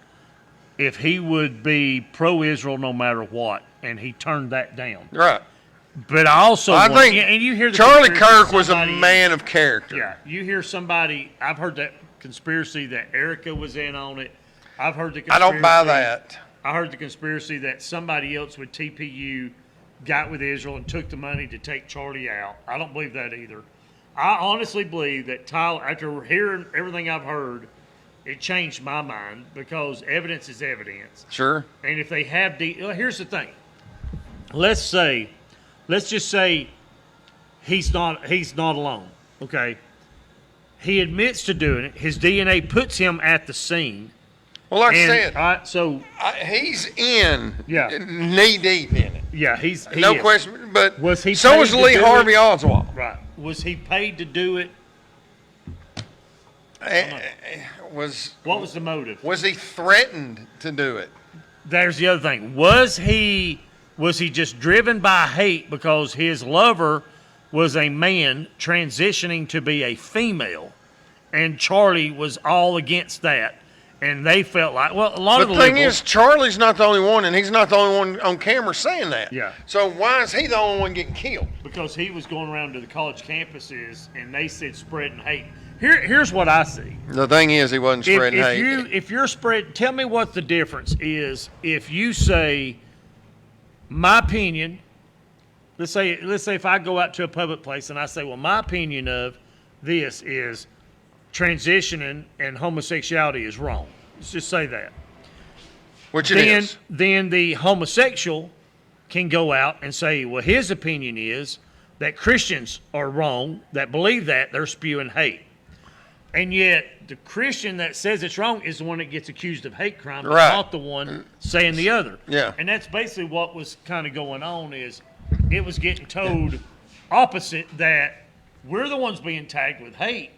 if he would be pro-Israel no matter what, and he turned that down. Right. But I also I think and you hear the Charlie conspiracy Kirk was a somebody- man of character. Yeah, you hear somebody. I've heard that conspiracy that Erica was in on it. I've heard the I conspiracy. don't buy that. I heard the conspiracy that somebody else with TPU got with Israel and took the money to take Charlie out. I don't believe that either. I honestly believe that Tyler, after hearing everything I've heard, it changed my mind because evidence is evidence. Sure. And if they have here's the thing. Let's just say he's not alone. Okay. He admits to doing it. His DNA puts him at the scene. Well, like I And, said, all right, so he's in Yeah. knee deep in it. yeah, he No is. question. But Was he so paid was to Lee do Harvey it? Oswald. Right. Was he paid to do it? What was the motive? Was he threatened to do it? There's the other thing. Was he just driven by hate because his lover was a man transitioning to be a female, and Charlie was all against that, and they felt like, well, a lot But of the the thing liberals, is, Charlie's not the only one, and he's not the only one on camera saying that. Yeah. So why is he the only one getting killed? because he was going around to the college campuses, and they said spreading hate. Here's what I see. The thing is, he wasn't spreading hate. If you're spread, tell me what the difference is if you say, my opinion. Let's say if I go out to a public place and I say, well, my opinion of this is transitioning and homosexuality is wrong. Let's just say that. Which it is. Then the homosexual can go out and say, well, his opinion is that Christians are wrong, that believe that, they're spewing hate. And yet, the Christian that says it's wrong is the one that gets accused of hate crime, but Right. not the one saying the other. Yeah. And that's basically what was kind of going on is it was getting told opposite that we're the ones being tagged with hate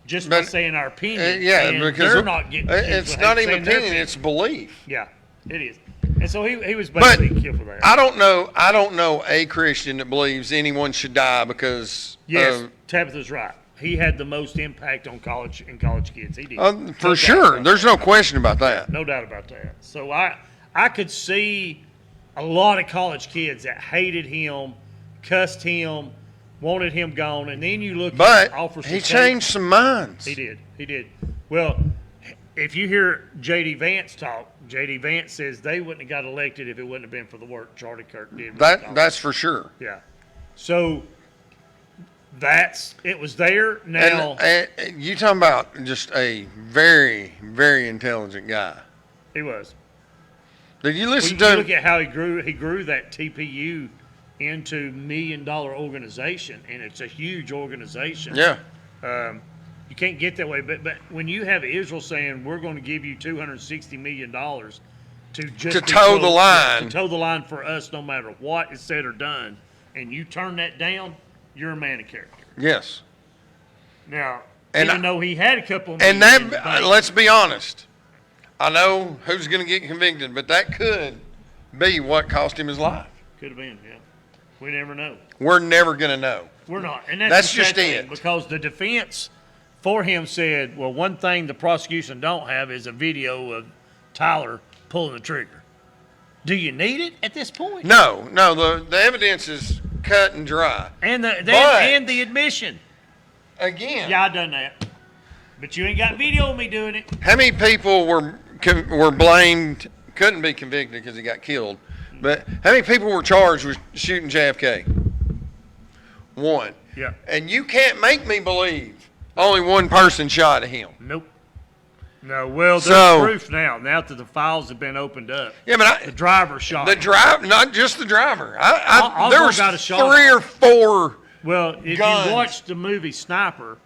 just by But, saying our opinion. yeah, and because they're not getting accused it's with not hate, even saying their opinion, it's belief. Yeah, it is. And so he was But basically killed for that. I don't know a Christian that believes anyone should die because Yes, of, Tabitha's right. He had the most impact on college kids. He did. for No doubt sure. about There's that. no question about that. No doubt about that. So I could see a lot of college kids that hated him, cussed him, wanted him gone, and then you look But at Officer he Tate- changed some minds. He did. Well, if you hear J.D. Vance talk, J.D. Vance says they wouldn't have got elected if it wouldn't have been for the work Charlie Kirk did. That's for sure. Yeah. So it was there. Now And you talking about just a very, very intelligent guy. he was. Did you Well, listen you to look him? at how he grew that TPU into $1 million organization, and it's a huge organization. Yeah. You can't get that way, but when you have Israel saying we're going to give you $260 million to just To be toe the close- line. to toe the line for us, no matter what is said or done, and you turn that down, you're a man of character. Yes. Now, And even I- though he had a couple of And million in the that, bank, let's be honest. I know who's going to get convicted, but that could be what cost him his life. could have been, yeah. We never know. We're never going to know. We're not, and that's That's the just sad thing, it. because the defense for him said, well, one thing the prosecution don't have is a video of Tyler pulling the trigger. Do you need it at this point? No, the evidence is cut and dry. And But- and the admission. Again, Yeah, I done that, but you ain't got video of me doing it. how many people were blamed, couldn't be convicted because he got killed, but how many people were charged with shooting JFK? One. Yeah. And you can't make me believe only one person shot at him. Nope. No. Well, there's So- proof now. Now that the files have been opened up, Yeah, but the driver shot. the him. driver, not just the driver. I'll There go was got a shot. 3 or 4. Well, if Guns. you watch the movie Sniper,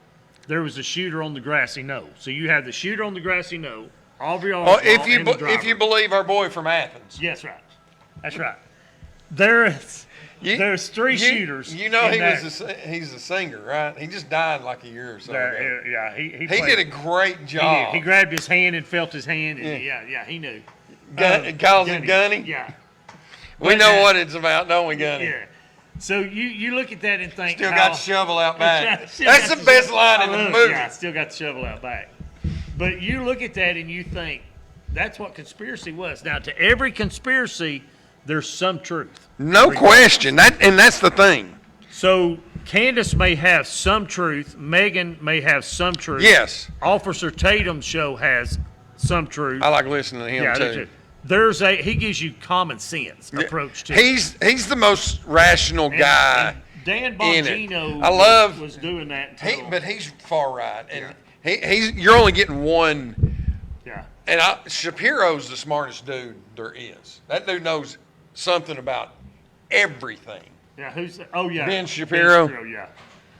there was a shooter on the grassy knoll. So you have the shooter on the grassy knoll, Aubrey Oh, Oswald, if you and the if driver. you believe our boy from Athens, Yes, right. That's right. There's You- 3 shooters. You know in he's a singer, right? He just died like a year or so ago. yeah, he He played- did a great He job. did. He grabbed his hand and felt his hand. And Yeah. he knew. Calls him Gunny. Yeah. We But, know what it's about, don't we, Gunny? Yeah. So you look at that and think, Still how- got the shovel out back. Still That's got the best line in I the love it. movie. Yeah, still got the shovel out back. But you look at that and you think, that's what conspiracy was. Now, to every conspiracy, there's some truth. No question. That's the thing. So Candace may have some truth. Megan may have some truth. Yes, Officer Tatum's show has some truth. I like listening to him yeah, I do too. too. He gives you common sense approach to it. He's the most rational And- guy. and Dan in it. Bongino I love- was doing that until, But he's far right, and you're only getting one. yeah. And Shapiro's the smartest dude there is. That dude knows something about everything. Yeah, who's oh yeah. Ben Shapiro.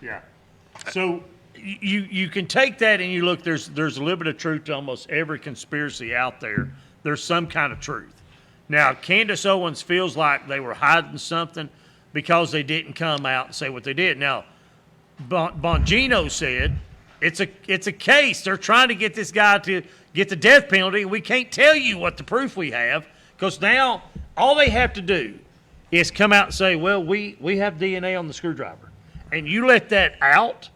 Yeah. So you can take that and you look, there's a little bit of truth to almost every conspiracy out there. There's some kind of truth. Now, Candace Owens feels like they were hiding something because they didn't come out and say what they did. Now, Bongino said it's a case. They're trying to get this guy to get the death penalty. We can't tell you what the proof we have because now all they have to do is come out and say, well, we have DNA on the screwdriver. And you let that out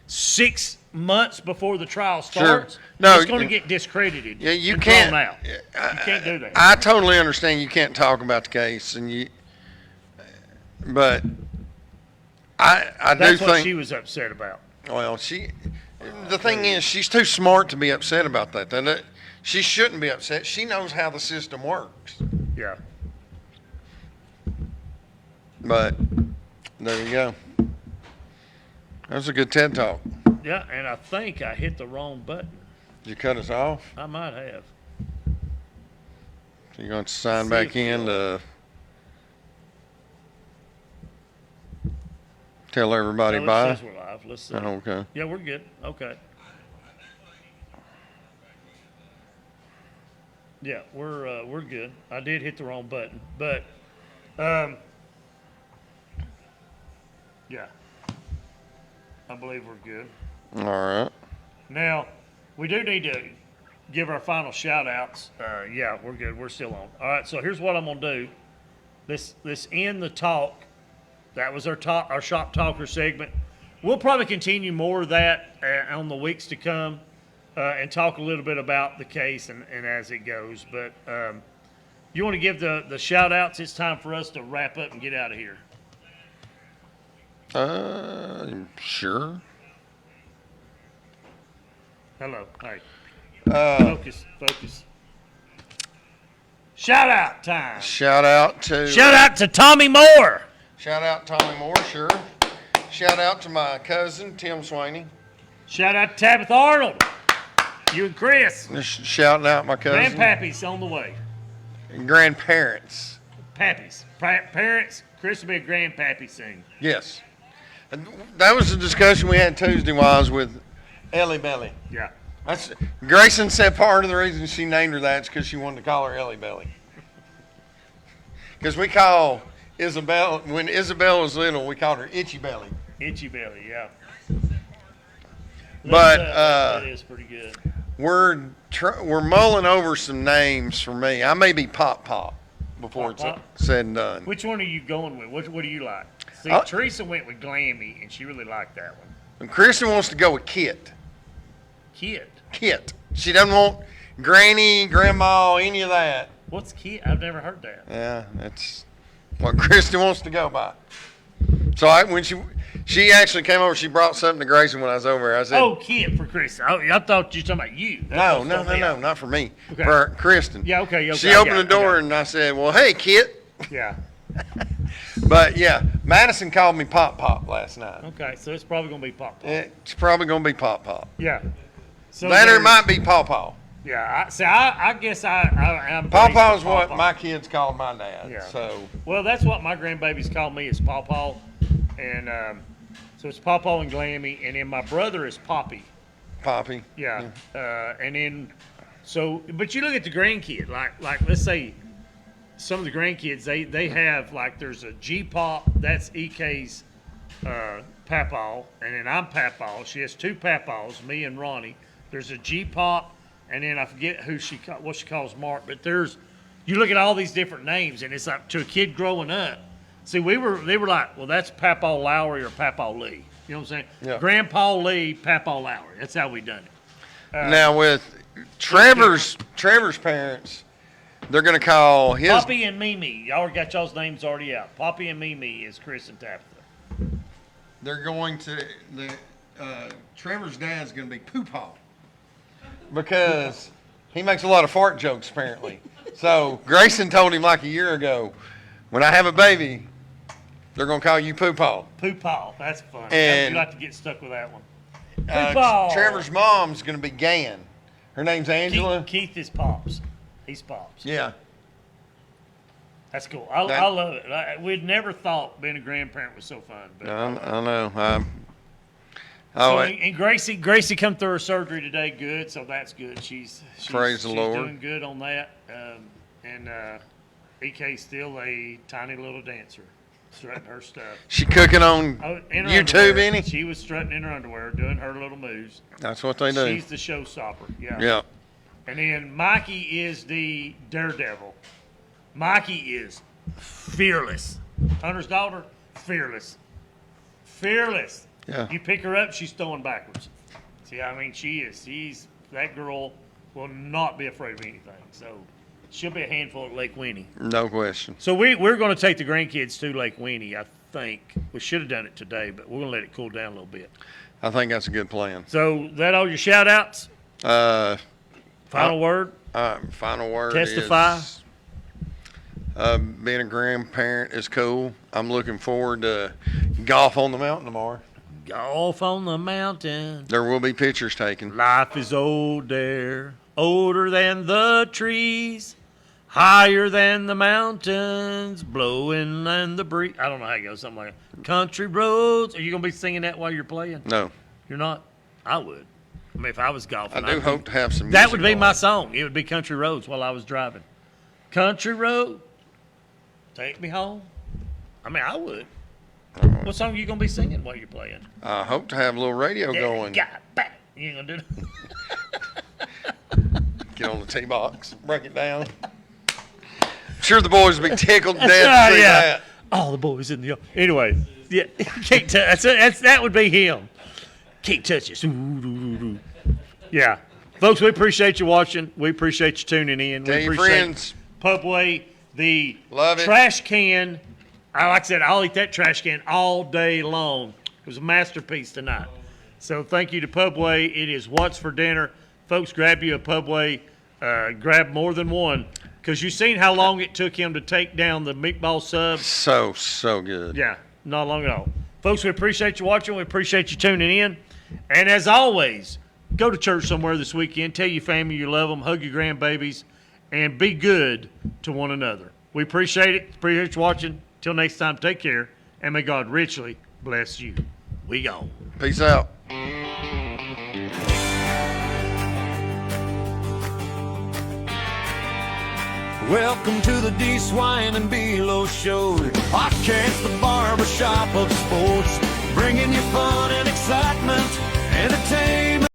6 months before the trial starts, No, it's going to get discredited. Yeah, you and can't. thrown out. You can't do that. I totally understand you can't talk about the case, but I do That's what think. she was upset about. Well, the thing is, she's too smart to be upset about that. She shouldn't be upset. She knows how the system works. Yeah. But there you go. That was a good TED Talk. Yeah, and I think I hit the wrong button. Did you cut us off? I might have. So you're going to sign See back if in you'll- to tell everybody No, it bye? says we're live. Let's see. Oh, okay. Yeah, we're good. Okay. Yeah, we're good. I did hit the wrong button, but yeah, I believe we're good. All right. Now, we do need to give our final shout outs. Yeah, we're good. We're still on. All right, so here's what I'm going to do. Let's end the talk. That was our shop talker segment. We'll probably continue more of that on the weeks to come and talk a little bit about the case and as it goes. But you want to give the shout outs? It's time for us to wrap up and get out of here. Sure. Hello. Hey. Focus. Shout out time. Shout out to Tommy Moore. Shout out Tommy Moore, sure. Shout out to my cousin Tim Swane. Shout out to Tabitha Arnold. You and Chris. Just shouting out my cousin. Grandpappy's on the way. And grandparents. Pappies. Parents. Chris will be a grandpappy soon. Yes. And that was the discussion we had Tuesday while I was with Ellie Belly. Yeah. Grayson said part of the reason she named her that is because she wanted to call her Ellie Belly. Because we call Isabel, when Isabel was little, we called her Itchy Belly. Itchy Belly, yeah. But that is pretty good. We're mulling over some names for me. I may be Pop Pop before Pop Pop? it's said and done. Which one are you going with? What do you like? See, Teresa went with Glammy, and she really liked that one. And Kristen wants to go with Kit. Kit. She doesn't want Granny, Grandma, any of that. What's Kit? I've never heard that. Yeah, that's what Kristen wants to go by. So when she actually came over, she brought something to Grayson when I was over there. I said, "Oh, Kit for Kristen." Oh, I thought you were talking about you. No, not for me. Okay. For Kristen. Yeah, okay. She opened the door and I said, "Well, hey, Kit." Yeah. But yeah, Madison called me Pop Pop last night. Okay, so it's probably gonna be Pop Pop. It's probably gonna be Pop Pop. Yeah. So That or it might be Paw Paw. Yeah, I guess I'm. Paw Paw is what my kids called my dad. Yeah. So. Well, that's what my grandbabies call me is Paw Paw, and so it's Paw Paw and Glammy, and then my brother is Poppy. Poppy. Yeah. And then but you look at the grandkid, like let's say some of the grandkids they have like there's a G Pop, that's EK's Papaw, and then I'm Papaw. She has two Papaws, me and Ronnie. There's a G Pop, and then I forget what she calls Mark. But you look at all these different names, and it's like to a kid growing up. See, they were like, well, that's Papaw Lowry or Papaw Lee. You know what I'm saying? Yeah. Grandpa Lee, Papaw Lowry. That's how we done it. Now with Trevor's parents, they're gonna call his Poppy and Mimi. Y'all got y'all's names already out. Poppy and Mimi is Chris and Tabitha. They're going to Trevor's dad's gonna be Poopaw because he makes a lot of fart jokes apparently. So Grayson told him like a year ago, when I have a baby, they're gonna call you Poopaw. Poopaw, that's funny. And you like to get stuck with that one. Poopaw. Trevor's mom's gonna be Gann. Her name's Angela. Keith is Pops. He's Pops. Yeah. That's cool. I love it. We'd never thought being a grandparent was so fun. But I know. And Gracie come through her surgery today good, so that's good. She's praise the Lord. Doing good on that. And EK's still a tiny little dancer, strutting her stuff. She cooking on In her YouTube, underwear. any? She was strutting in her underwear, doing her little moves. That's what they do. She's the showstopper. Yeah. Yeah. And then Mikey is the daredevil. Mikey is fearless. Hunter's daughter, fearless. Fearless. Yeah. You pick her up, she's throwing backwards. See, I mean, that girl will not be afraid of anything. So she'll be a handful at Lake Winnie. No question. So we're going to take the grandkids to Lake Winnie, I think. We should have done it today, but we're going to let it cool down a little bit. I think that's a good plan. So that all your shout outs? Final word? Final word Testify? is being a grandparent is cool. I'm looking forward to golf on the mountain tomorrow. Golf on the mountain. There will be pictures taken. Life is old there, older than the trees, higher than the mountains, blowing in the breeze. I don't know how it goes, something like that. Country roads. Are you going to be singing that while you're playing? No. You're not? I would. I mean, if I was golfing, I do hope to have some music that would be going. my song. It would be Country Roads while I was driving. Country Road, take me home. I mean, I would. What song are you gonna be singing while you're playing? I hope to have a little radio going. Got back. You ain't gonna do that. Get on the tee box, break it down. Sure, the boys will be tickled to death right, to see yeah. that. All the boys in the yard. Anyway, yeah, can't that would be him. Can't touch us. Yeah, folks, we appreciate you watching. We appreciate you tuning in. Tell we your appreciate friends. Pubway, the Love it. trash can. Like I said, I'll eat that trash can all day long. It was a masterpiece tonight. So thank you to Pubway. It is what's for dinner. Folks, grab you a Pubway. Grab more than one. Because you've seen how long it took him to take down the meatball sub. So good. Yeah, not long at all. Folks, we appreciate you watching. We appreciate you tuning in. And as always, go to church somewhere this weekend. Tell your family you love them. Hug your grandbabies. And be good to one another. We appreciate it. Appreciate you watching. Till next time, take care. And may God richly bless you. We gone. Peace out. Welcome to the D-Swane and Below Show. Podcast, the barbershop of sports. Bringing you fun